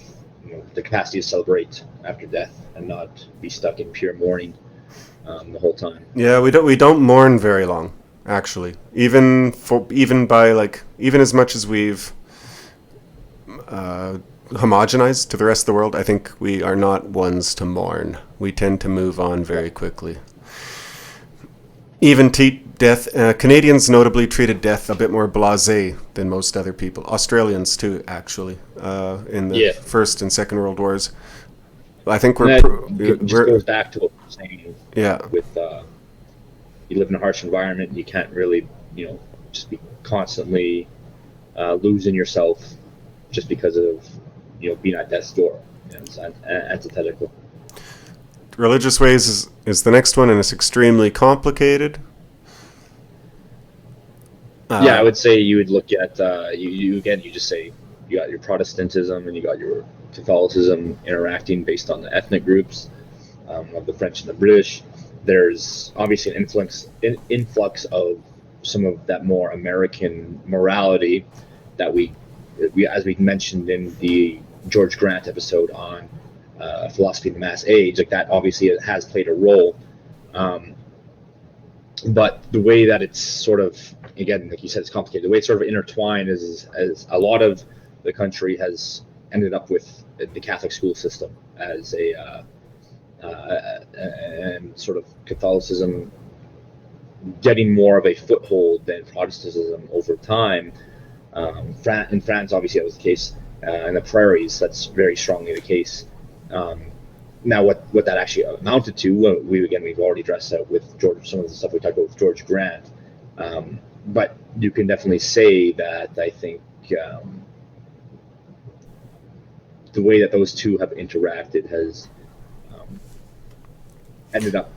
the capacity to celebrate after death and not be stuck in pure mourning the whole time. Yeah, we don't mourn very long, actually. Even as much as we've homogenized to the rest of the world, I think we are not ones to mourn. We tend to move on very quickly. Even death, Canadians notably treated death a bit more blasé than most other people. Australians too, actually, in the First and Second World Wars. I think it just goes back to what we're saying. Yeah. With you live in a harsh environment. You can't really, just be constantly losing yourself just because of, being at death's door. It's antithetical. Religious ways is the next one, and it's extremely complicated. Yeah, I would say you would look at you just say you got your Protestantism and you got your Catholicism interacting based on the ethnic groups of the French and the British. There's obviously an influx of some of that more American morality that we as we mentioned in the George Grant episode on philosophy of the mass age, like that obviously has played a role. But the way that it's sort of, again, like you said, it's complicated. The way it's sort of intertwined is as a lot of the country has ended up with the Catholic school system as and sort of Catholicism getting more of a foothold than Protestantism over time. In France, obviously, that was the case. In the prairies, that's very strongly the case. Now, what that actually amounted to, we've already addressed that with some of the stuff we talked about with George Grant. But you can definitely say that I think the way that those two have interacted has ended up.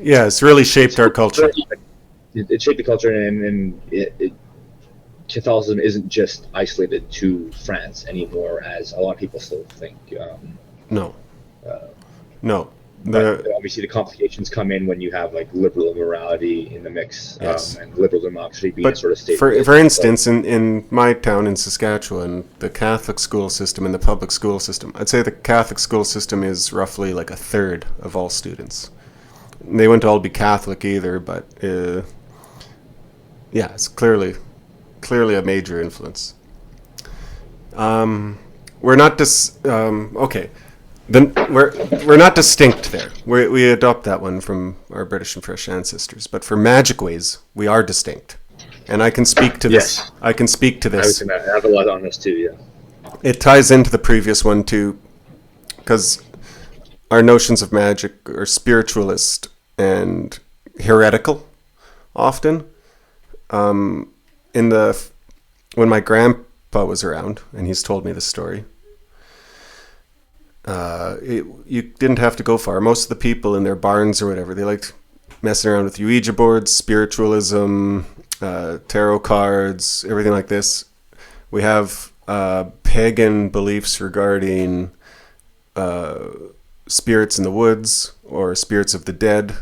Yeah, it's really shaped our culture. It shaped the culture, and Catholicism isn't just isolated to France anymore, as a lot of people still think. No. Obviously, the complications come in when you have like liberal immorality in the mix, Yes. and liberal democracy being a sort of state. For instance, in my town in Saskatchewan, the Catholic school system and the public school system, I'd say the Catholic school system is roughly like a third of all students. They wouldn't all be Catholic either, but yeah, it's clearly a major influence. We're not okay. Then we're not distinct there. We adopt that one from our British and French ancestors. But for magic ways, we are distinct, and I can speak to this. Yes. I can speak to this. I was gonna have a lot on this too. Yeah. It ties into the previous one too, because our notions of magic are spiritualist and heretical, often. When my grandpa was around, and he's told me this story. You didn't have to go far. Most of the people in their barns or whatever, they liked messing around with Ouija boards, spiritualism, tarot cards, everything like this. We have pagan beliefs regarding spirits in the woods or spirits of the dead.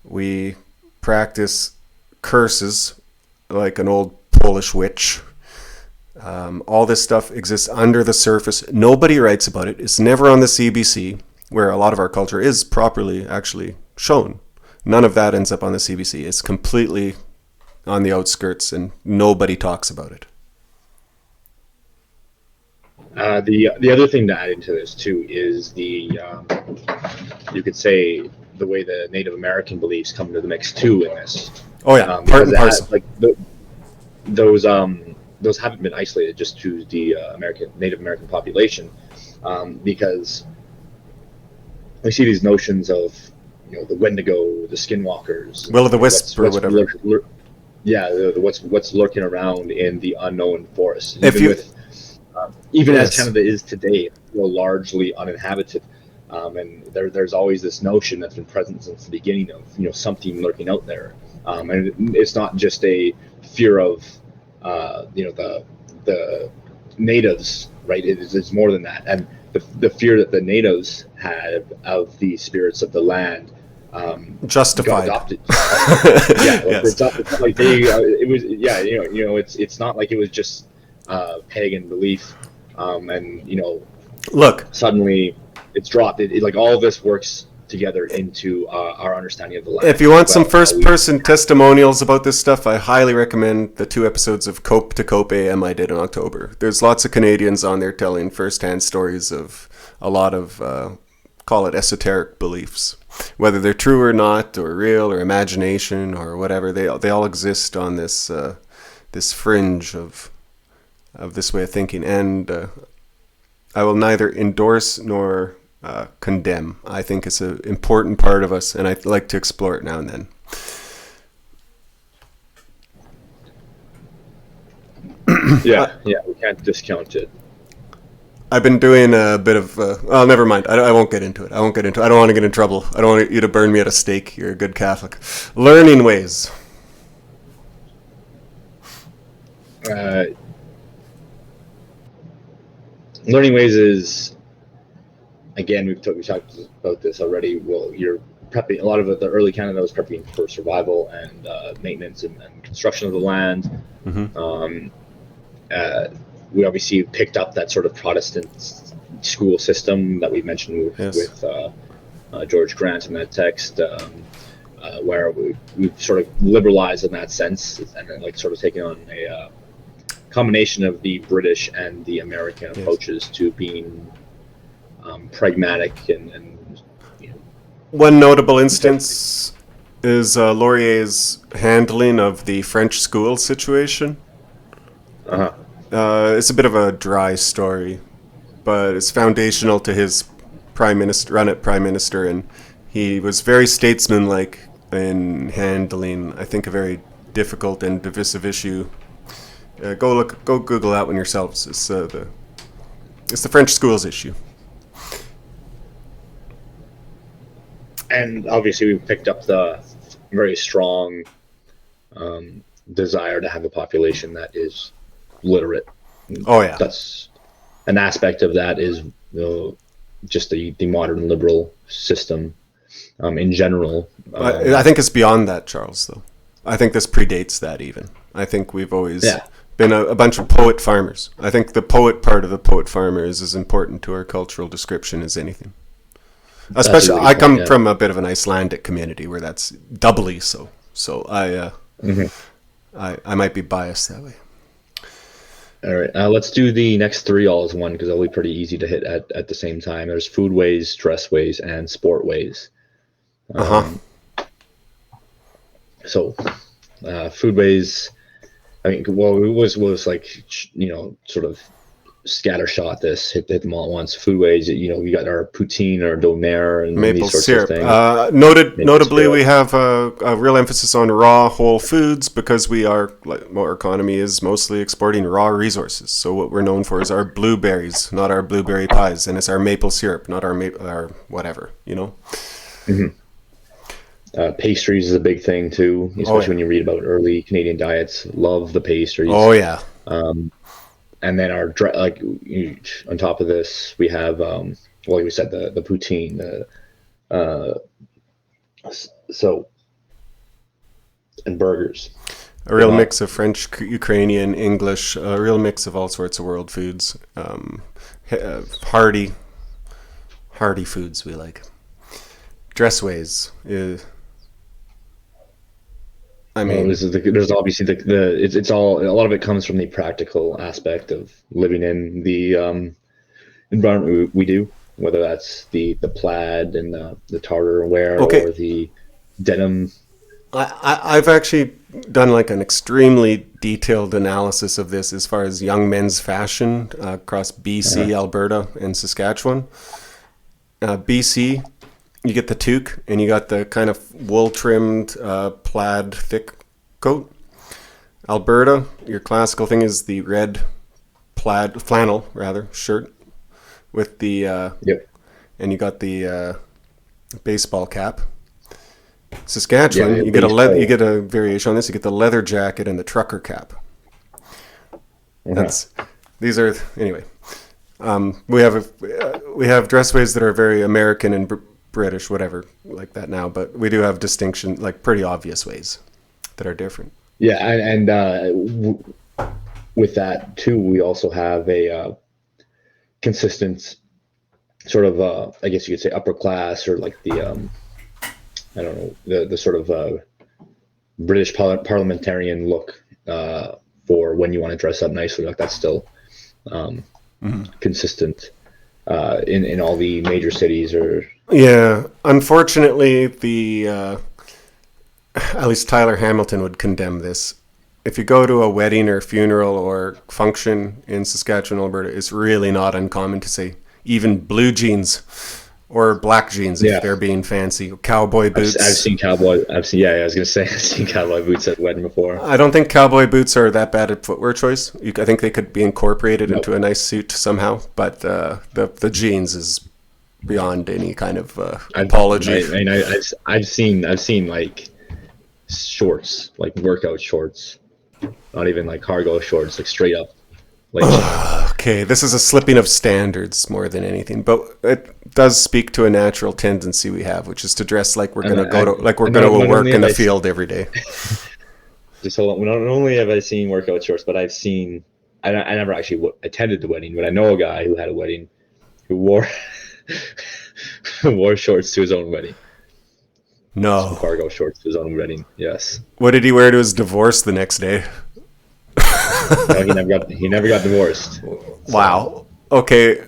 We practice curses like an old Polish witch. All this stuff exists under the surface. Nobody writes about it. It's never on the CBC, where a lot of our culture is properly actually shown. None of that ends up on the CBC. It's completely on the outskirts, and nobody talks about it. The other thing to add into this too is you could say the way the Native American beliefs come into the mix too in this. Oh yeah, part and parcel. Those haven't been isolated just to the Native American population, because we see these notions of the Wendigo, the Skinwalkers, Will o' the Wisp, or whatever. What's lurking around in the unknown forest. Yes. As Canada is today, largely uninhabited, and there's always this notion that's been present since the beginning of something lurking out there, and it's not just a fear of the natives, right? It's more than that, and the fear that the natives had of the spirits of the land justified. got adopted. Yes. It's not like it was just pagan belief, and Look, suddenly it's dropped. Like all of this works together into our understanding of the land. if you want some first-person testimonials about this stuff, I highly recommend the 2 episodes of Cope to Cope AM I did in October. There's lots of Canadians on there telling first-hand stories of a lot of, call it esoteric beliefs. Whether they're true or not, or real, or imagination, or whatever, they all exist on this this fringe of this way of thinking. And I will neither endorse nor condemn. I think it's an important part of us, and I like to explore it now and then. Yeah, yeah, we can't discount it. I've been doing a bit of. Oh, never mind. I won't get into it. I won't get into it. I don't want to get in trouble. I don't want you to burn me at a stake. You're a good Catholic. Learning ways. Uh, Learning ways is, again, we talked about this already. Well, you're prepping. A lot of the early Canada was prepping for survival and maintenance and construction of the land. Mm-hmm. We obviously picked up that sort of Protestant school system that we mentioned with George Grant in that text, where we've sort of liberalized in that sense, and then like sort of taken on a combination of the British and the American approaches to being pragmatic and you know, one notable instance is Laurier's handling of the French school situation. Uh-huh. It's a bit of a dry story, but it's foundational to his prime minister, and he was very statesmanlike in handling, I think, a very difficult and divisive issue. Go Google that one yourselves. It's the French schools issue. And obviously, we picked up the very strong desire to have a population that is literate. Oh yeah, that's an aspect of that is just the modern liberal system in general. I think it's beyond that, Charles. Though I think this predates that even. I think we've always been a bunch of poet farmers. I think the poet part of the poet farmer is as important to our cultural description as anything. Especially, I come from a bit of an Icelandic community where that's doubly so. So I might be biased that way. All right, let's do the next three all as one because they'll be pretty easy to hit at the same time. There's food ways, dress ways, and sport ways. So, food ways. I mean, well, it was like sort of scattershot this, hit them all at once. Food ways, we got our poutine, our doner, and maple these sorts syrup. of things. Notably, we have a real emphasis on raw whole foods because our economy is mostly exporting raw resources. So what we're known for is our blueberries, not our blueberry pies, and it's our maple syrup, not our whatever. Mm-hmm. Pastries is a big thing too, especially when you read about early Canadian diets. Love the pastries. Oh yeah. And then on top of this, we have we said the poutine, and burgers. A real mix of French, Ukrainian, English, a real mix of all sorts of world foods. Hearty foods we like. Dressways. There's obviously it's all, a lot of it comes from the practical aspect of living in the environment we do, whether that's the plaid and the tartar wear or the denim. I've actually done like an extremely detailed analysis of this as far as young men's fashion across BC, Alberta, and Saskatchewan. BC, you get the toque, and you got the kind of wool-trimmed plaid thick coat. Alberta, your classical thing is the red flannel shirt with the and you got the baseball cap. Saskatchewan, you get a variation on this. You get the leather jacket and the trucker cap. These are anyway. We have dressways that are very American and British, whatever, like that now, but we do have distinction, like pretty obvious ways that are different. Yeah, and with that too, we also have a consistent sort of, I guess you could say, upper class, or like the, I don't know, the sort of British parliamentarian look for when you want to dress up nicely. Like that's still consistent in all the major cities. Yeah, unfortunately, at least Tyler Hamilton would condemn this. If you go to a wedding or funeral or function in Saskatchewan, Alberta, it's really not uncommon to say even blue jeans Or black jeans if they're being fancy. Cowboy boots. I've seen cowboy. I was gonna say I've seen cowboy boots at wedding before. I don't think cowboy boots are that bad at footwear choice. I think they could be incorporated into a nice suit somehow. But the jeans is beyond any kind of apology. I've seen like shorts, like workout shorts, not even like cargo shorts, like straight up. Like okay, this is a slipping of standards more than anything, but it does speak to a natural tendency we have, which is to dress like we're going to go to work in the field every day. Just hold on. Not only have I seen workout shorts, but I've seen. I never actually attended the wedding, but I know a guy who had a wedding who wore wore shorts to his own wedding. No. Some cargo shorts to his own wedding. Yes. What did he wear to his divorce the next day? No, he never got divorced. So. Wow. Okay.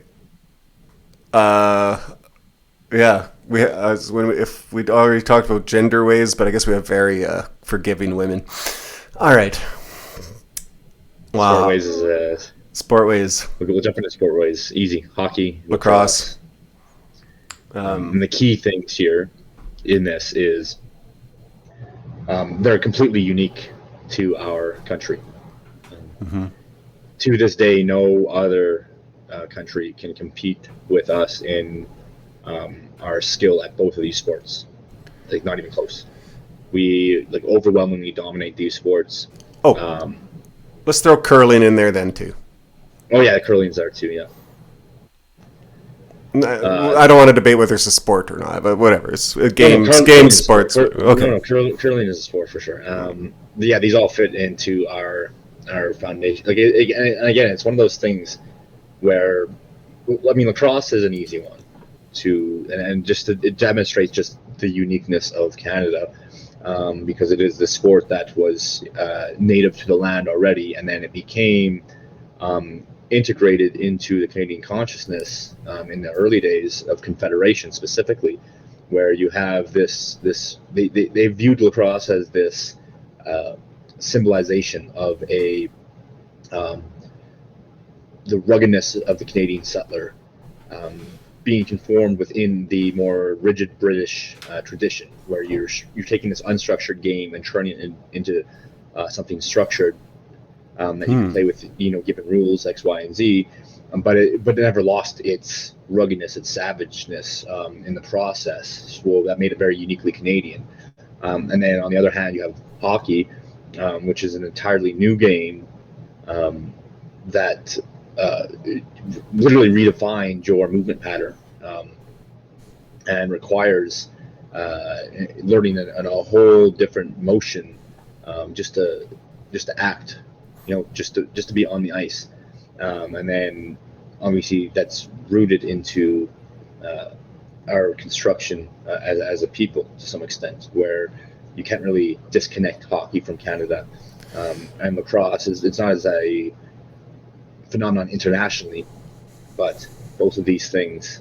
Yeah. If we'd already talked about gender ways, but I guess we have very forgiving women. All right. Wow. Sport ways is sport ways. We'll jump into sport ways. Easy. Hockey, lacrosse. And the key things here in this is they're completely unique to our country. Mm-hmm. To this day, no other country can compete with us in our skill at both of these sports. Like, not even close. We overwhelmingly dominate these sports. Let's throw curling in there then too. Oh yeah, curling's there too. Yeah. I don't want to debate whether it's a sport or not, but whatever. It's a game. Sports. Okay. No, curling is a sport for sure. Yeah, these all fit into our foundation. And again, it's one of those things where, lacrosse is an easy one and it demonstrates just the uniqueness of Canada, because it is the sport that was native to the land already, and then it became integrated into the Canadian consciousness in the early days of Confederation specifically, where you have they viewed lacrosse as this symbolization of the ruggedness of the Canadian settler, being conformed within the more rigid British tradition, where you're taking this unstructured game and turning it into something structured that you can play with, given rules X, Y, and Z, but it never lost its ruggedness, its savageness in the process. So that made it very uniquely Canadian. And then on the other hand, you have hockey, which is an entirely new game that literally redefined your movement pattern and requires learning a whole different motion just to act, just to be on the ice, and then obviously that's rooted into our construction as a people to some extent, where you can't really disconnect hockey from Canada, and lacrosse it's not as a phenomenon internationally, but both of these things,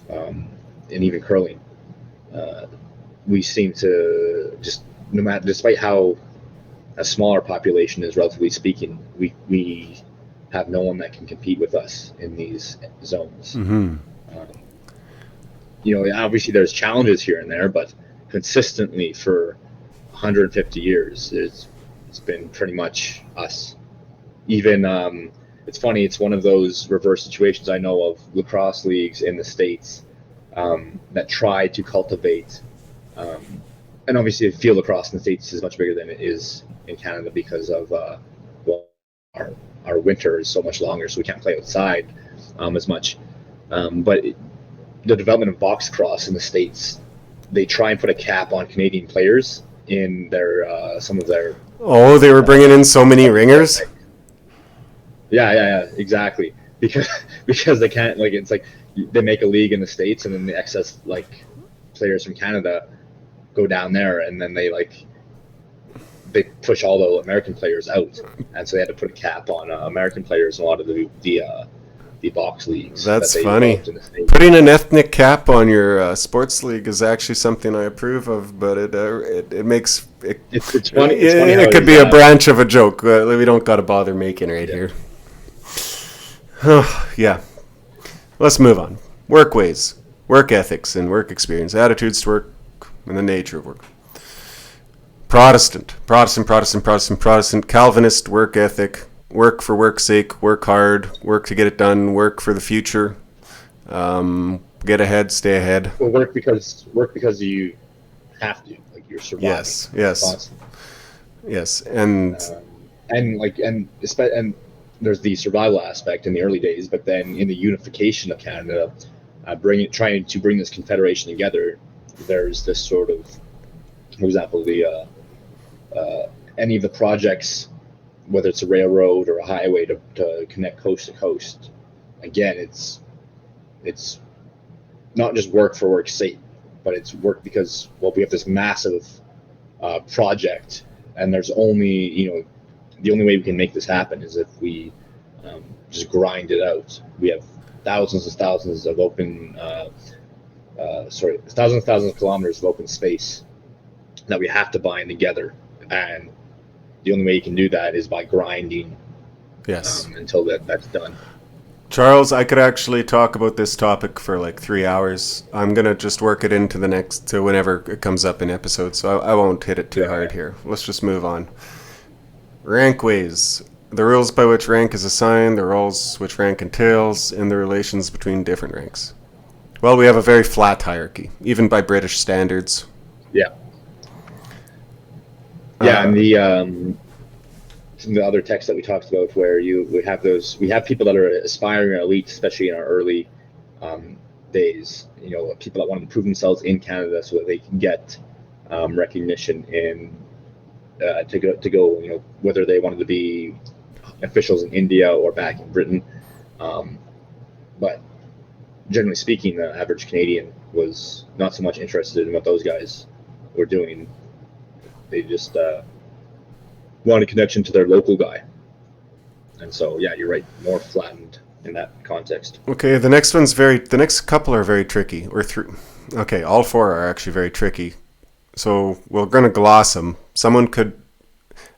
and even curling, we seem to just, no matter, despite how a smaller population is, relatively speaking, we have no one that can compete with us in these zones. Mm-hmm. Obviously there's challenges here and there, but consistently for 150 years, it's been pretty much us. Even it's funny, it's one of those reverse situations I know of lacrosse leagues in the States that try to cultivate, and obviously field lacrosse in the States is much bigger than it is in Canada because of our winter is so much longer, so we can't play outside as much. But the development of box lacrosse in the States, they try and put a cap on Canadian players in their some of their. Oh, they were bringing in so many ringers. Yeah, exactly. Because they can't, it's like they make a league in the States, and then the excess players from Canada go down there, and then they push all the American players out, and so they had to put a cap on American players in a lot of the box leagues. That's funny. Putting an ethnic cap on your sports league is actually something I approve of, but it makes it. It's funny. It could be a branch of a joke. We don't got to bother making right here. Yeah. Let's move on. Workways. Work ethics and work experience, attitudes to work, and the nature of work. Protestant, Calvinist work ethic, work for work's sake, work hard, work to get it done, work for the future, get ahead, stay ahead. Well, work because you have to, like you're surviving. Yes, and there's the survival aspect in the early days, but then in the unification of Canada, trying to bring this confederation together, there's this sort of, for example, any of the projects, whether it's a railroad or a highway to connect coast to coast, again, it's not just work for work's sake, but it's work because, well, we have this massive project, and there's only, the only way we can make this happen is if we just grind it out. We have thousands and thousands of kilometers of open space that we have to bind together, and the only way you can do that is by grinding. Yes. Until that's done. Charles, I could actually talk about this topic for like 3 hours. I'm going to just work it into to whenever it comes up in episodes, so I won't hit it too hard here. Let's just move on. Rankways. The rules by which rank is assigned, the roles which rank entails, and the relations between different ranks. Well, we have a very flat hierarchy, even by British standards. Yeah. Yeah, and some of the other texts that we talked about, where we have people that are aspiring elite, especially in our early days. People that want to prove themselves in Canada so that they can get recognition to go. Whether they wanted to be officials in India or back in Britain, but generally speaking, the average Canadian was not so much interested in what those guys were doing. They just want a connection to their local guy. And so, yeah, you're right, more flattened in that context. Okay, the next couple are very tricky. Okay, all four are actually very tricky. So we're going to gloss them.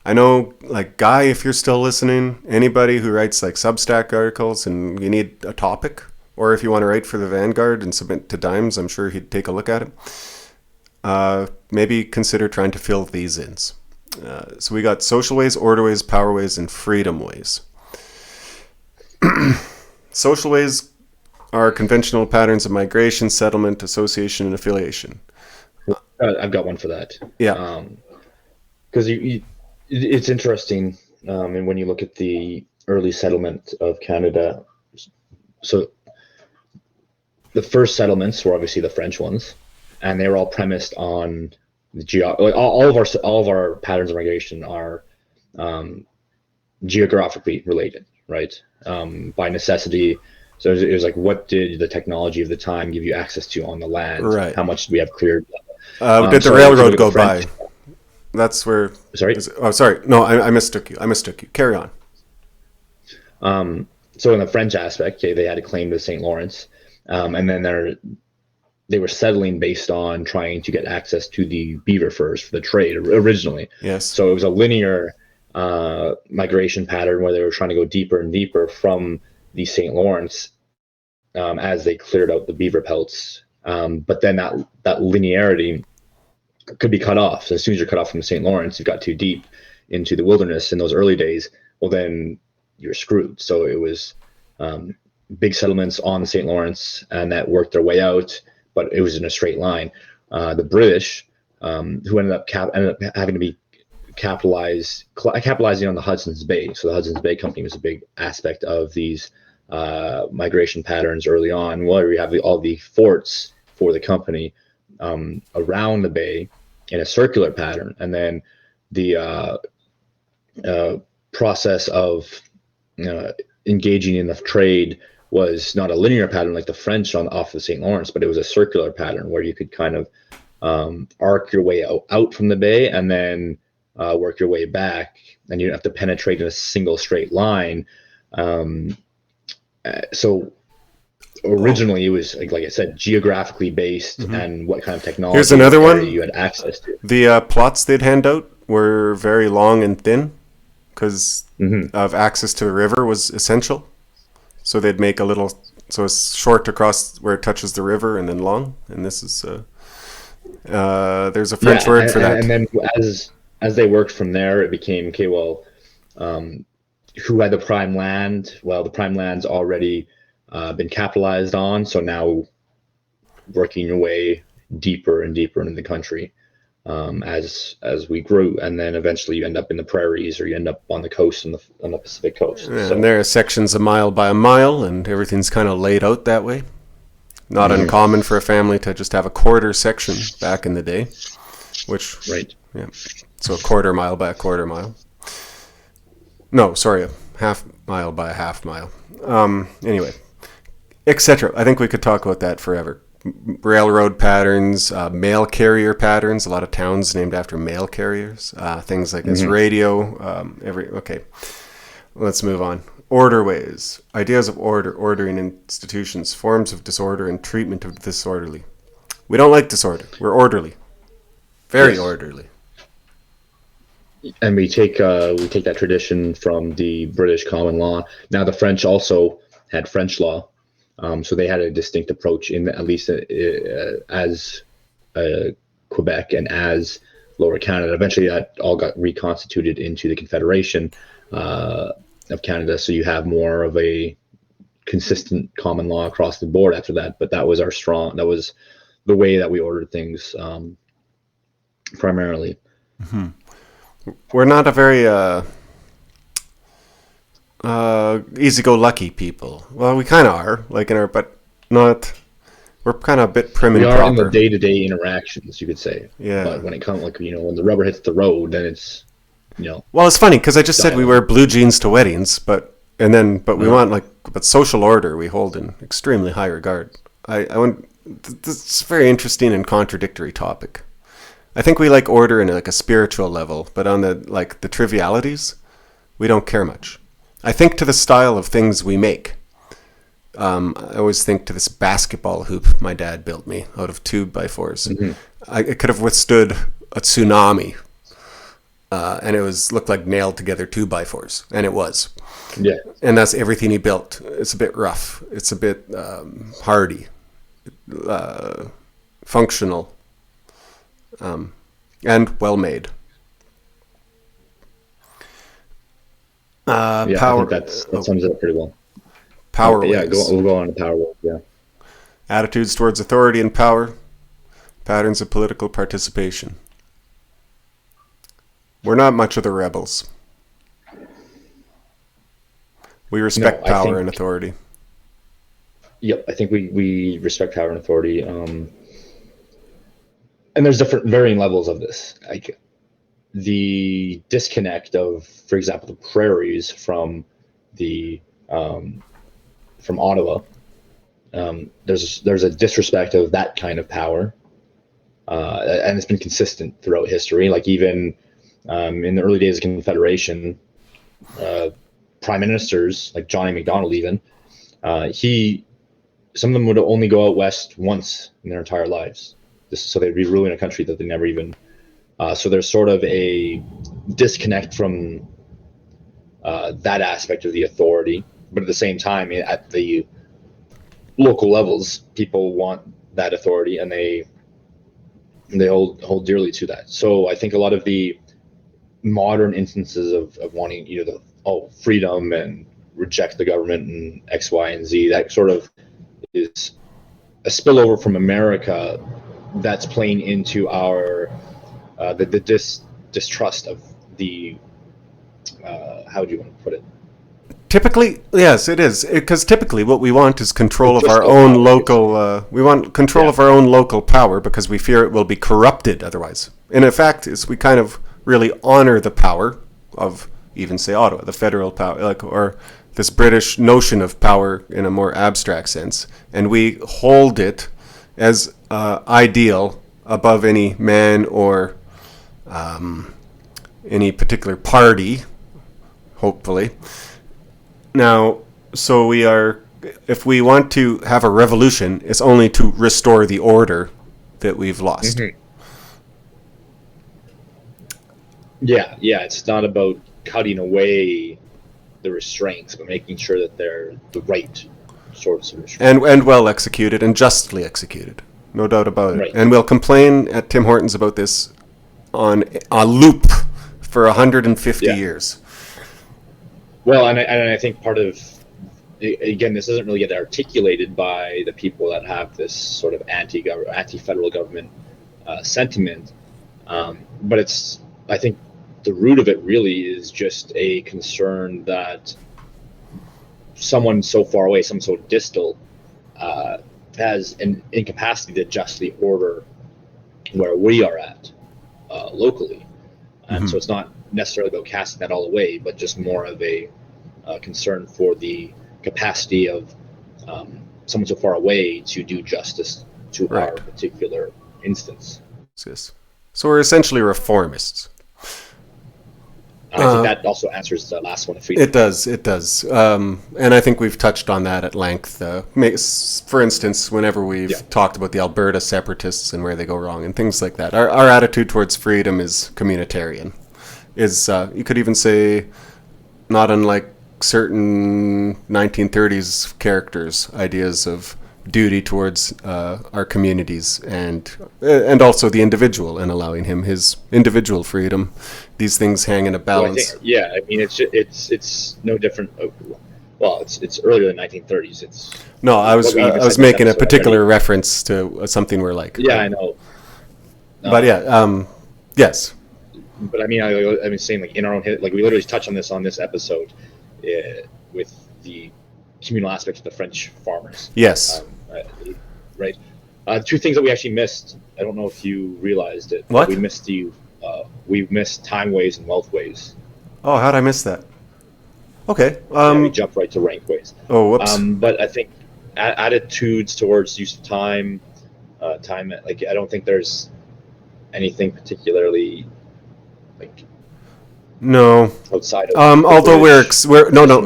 I know, like, Guy, if you're still listening, anybody who writes like Substack articles and you need a topic, or if you want to write for the Vanguard and submit to Dimes, I'm sure he'd take a look at it. Maybe consider trying to fill these in. So we got social ways, order ways, power ways, and freedom ways. Social ways are conventional patterns of migration, settlement, association, and affiliation. I've got one for that. Yeah. Because it's interesting, and when you look at the early settlement of Canada, so the first settlements were obviously the French ones, and they were all premised on all of our patterns of migration are geographically related, right? By necessity. So it was like, what did the technology of the time give you access to on the land? Right. How much did we have cleared? Did the railroad go by? That's where. Sorry. Sorry. No, I mistook you. Carry on. So in the French aspect, they had a claim to the St. Lawrence, and then they were settling based on trying to get access to the beaver furs for the trade originally. Yes. So it was a linear migration pattern where they were trying to go deeper and deeper from the St. Lawrence as they cleared out the beaver pelts. But then that linearity could be cut off. So as soon as you're cut off from the St. Lawrence, you've got too deep into the wilderness in those early days, well, then you're screwed. So it was big settlements on the St. Lawrence, and that worked their way out, but it was in a straight line. The British, who ended up having to be capitalizing on the Hudson's Bay. So the Hudson's Bay Company was a big aspect of these migration patterns early on, where you have all the forts for the company around the bay in a circular pattern, and then the process of engaging in the trade was not a linear pattern like the French off the St. Lawrence, but it was a circular pattern where you could kind of arc your way out from the bay and then work your way back, and you don't have to penetrate in a single straight line. So originally it was, like I said, geographically based, and what kind of technology Here's another one you had access to. The plots they'd hand out were very long and thin because of access to the river was essential. So they'd make a little So it's short across where it touches the river and then long. And this is there's a French Yeah, word for that. and then as they worked from there, it became okay. Well, um, who had the prime land? Well, the prime land's already been capitalized on, so now working your way deeper and deeper into the country as we grew, and then eventually you end up in the prairies or you end up on the coast on the Pacific coast. Yeah, So and there are sections a mile by a mile, and everything's kind of laid out that way. Not uncommon for a family to just have a quarter section back in the day, which right. yeah, so a quarter mile by a quarter mile. No, sorry, a half mile by a half mile. Anyway, etc. I think we could talk about that forever. Railroad patterns, mail carrier patterns. A lot of towns named after mail carriers. Things like this, radio. Okay, let's move on. Orderways, ideas of order, ordering institutions, forms of disorder, and treatment of the disorderly. We don't like disorder. We're orderly, very orderly. And we take that tradition from the British common law. Now the French also had French law, so they had a distinct approach in at least as Quebec and as Lower Canada. Eventually, that all got reconstituted into the Confederation of Canada. So you have more of a consistent common law across the board after that. But that was that was the way that we ordered things primarily. Mm-hmm. We're not a very easy-go-lucky people. Well, we kind of are, but not. We're kind of a bit prim and proper. We are in the day-to-day interactions, you could say. Yeah. But when it comes, when the rubber hits the road, then it's, Well, it's funny because I just said we wear blue jeans to weddings, but we want but social order we hold in extremely high regard. This is a very interesting and contradictory topic. I think we like order in a spiritual level, but on the trivialities, we don't care much. I think to the style of things we make. I always think to this basketball hoop my dad built me out of 2x4s. Mm-hmm. It could have withstood a tsunami, and it looked like nailed together 2x4s, and it was. Yeah. And that's everything he built. It's a bit rough. It's a bit hardy, functional. And well made. Power. I think that sums it up pretty well. Power. Yeah, we'll go on to power. Yeah. Attitudes towards authority and power. Patterns of political participation. We're not much of the rebels. We respect power and authority. Yep, I think we respect power and authority. And there's different varying levels of this. Like the disconnect of, for example, the prairies from Ottawa. There's a disrespect of that kind of power, and it's been consistent throughout history. Like even in the early days of Confederation, prime ministers like John A. Macdonald, even some of them would only go out west once in their entire lives. So they'd be ruling a country that they never even. So there's sort of a disconnect from that aspect of the authority, but at the same time, at the local levels, people want that authority, and they hold dearly to that. So I think a lot of the modern instances of wanting freedom and reject the government and X, Y, and Z, that sort of is a spillover from America. That's playing into our the distrust of the how do you want to put it? Typically, yes, it is, because typically what we want is control of our own local. We want control of our own local power because we fear it will be corrupted otherwise. And in fact, we kind of really honor the power of even say Ottawa, the federal power, or this British notion of power in a more abstract sense, and we hold it as ideal above any man or any particular party, hopefully. Now, so if we want to have a revolution, it's only to restore the order that we've lost. Mm-hmm. Yeah, it's not about cutting away the restraints, but making sure that they're the right sort of solution. And well executed and justly executed, no doubt about it. Right. And we'll complain at Tim Hortons about this on a loop for 150 years. Well, and I think part of, again, this doesn't really get articulated by the people that have this sort of anti-federal government sentiment, but it's, I think the root of it really is just a concern that someone so far away, someone so distal, has an incapacity to justly order where we are at locally. And so it's not necessarily about casting that all away, but just more of a concern for the capacity of someone so far away to do justice to our particular instance. So we're essentially reformists. I think that also answers the last one. It does. And I think we've touched on that at length. For instance, whenever we've talked about the Alberta separatists and where they go wrong and things like that, our attitude towards freedom is communitarian. You could even say, not unlike certain 1930s characters' ideas of duty towards our communities and also the individual and allowing him his individual freedom. These things hang in a balance. Well, I mean, it's no different. Well, it's earlier than 1930s. I was making a particular reference to something we're like. Yeah, I know. But yes. But I mean, saying like in our own like we literally touch on this episode with the communal aspects of the French farmers. Yes. Right. Two things that we actually missed. I don't know if you realized it. What? We missed time ways and wealth ways. Oh, how'd I miss that? Okay. We jumped right to rank ways. Oh, whoops. But I think attitudes towards use of time, like I don't think there's anything particularly like. No. Outside of although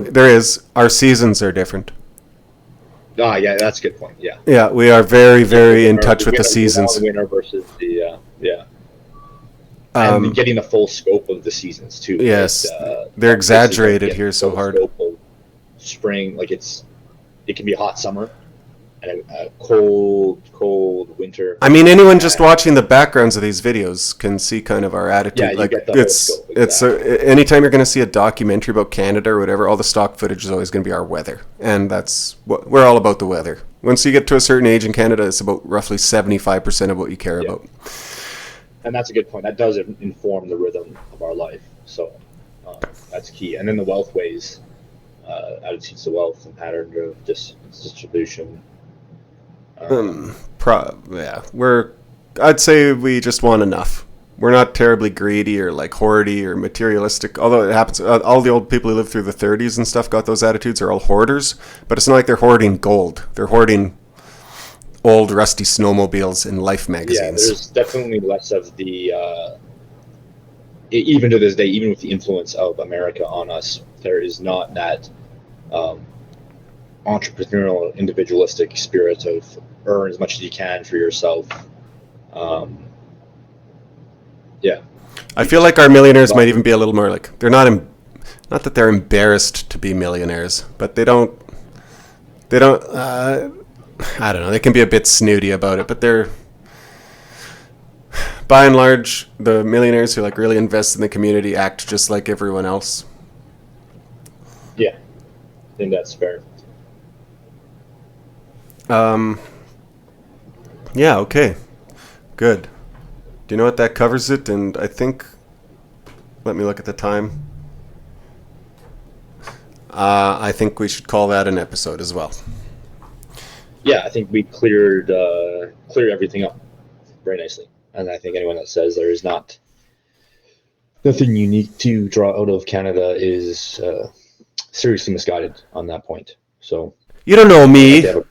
there is. Our seasons are different. Yeah, that's a good point. Yeah. Yeah, we are very, very in touch with the seasons. The winter versus the and getting the full scope of the seasons too. Yes, they're exaggerated here so hard. Spring, like it can be a hot summer and a cold winter. I mean, anyone just watching the backgrounds of these videos can see kind of our attitude. Yeah, like get the whole scope, exactly. Anytime you're going to see a documentary about Canada or whatever, all the stock footage is always going to be our weather, and that's what we're all about. The weather. Once you get to a certain age in Canada, it's about roughly 75% of what you care about. And that's a good point. That does inform the rhythm of our life. So that's key. And then the wealth ways, attitudes to wealth and pattern of distribution. I'd say we just want enough. We're not terribly greedy or like hoardy or materialistic, although it happens. All the old people who lived through the 30s and stuff got those attitudes are all hoarders, but it's not like they're hoarding gold. They're hoarding old rusty snowmobiles in Life magazines. Yeah, there's definitely less of the, even to this day, even with the influence of America on us, there is not that entrepreneurial, individualistic spirit of earn as much as you can for yourself. I feel like our millionaires might even be a little more like, they're not that they're embarrassed to be millionaires, but they don't I don't know, they can be a bit snooty about it, but they're, by and large, the millionaires who like really invest in the community act just like everyone else. Yeah, I think that's fair. Yeah, okay. Good. Do you know what that covers it? And I think, let me look at the time. I think we should call that an episode as well. Yeah, I think we cleared everything up very nicely. And I think anyone that says there is nothing unique to draw out of Canada is seriously misguided on that point. So you don't know me. You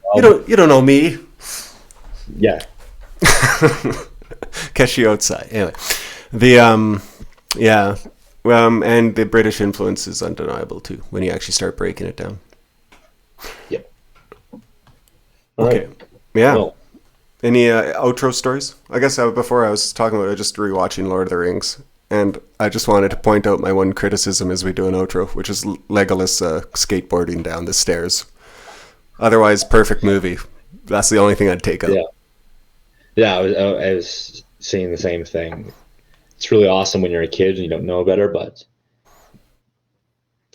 don't know me. Yeah. Catch you outside. Anyway, and the British influence is undeniable too when you actually start breaking it down. Yep. Okay. Right. Yeah. Well, any outro stories? I guess before I was talking about it, just rewatching Lord of the Rings, and I just wanted to point out my one criticism as we do an outro, which is Legolas skateboarding down the stairs. Otherwise, perfect movie. That's the only thing I'd take out. Yeah. Yeah, I was saying the same thing. It's really awesome when you're a kid and you don't know better, but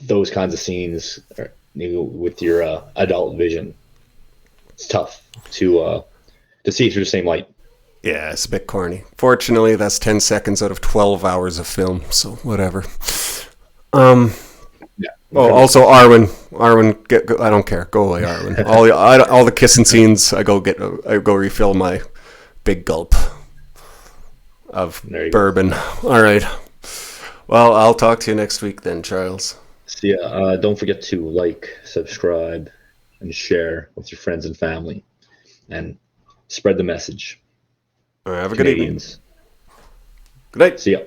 those kinds of scenes are, with your adult vision, it's tough to see through the same light. Yeah, it's a bit corny. Fortunately, that's 10 seconds out of 12 hours of film, so whatever. Yeah. Oh, also Arwen. Arwen, I don't care. Go away, Arwen. All the kissing scenes, I go refill my big gulp of bourbon. Go. All right. Well, I'll talk to you next week then, Charles. See ya. Don't forget to like, subscribe, and share with your friends and family, and spread the message. All right, have a good evening. Canadians. Good night. See ya.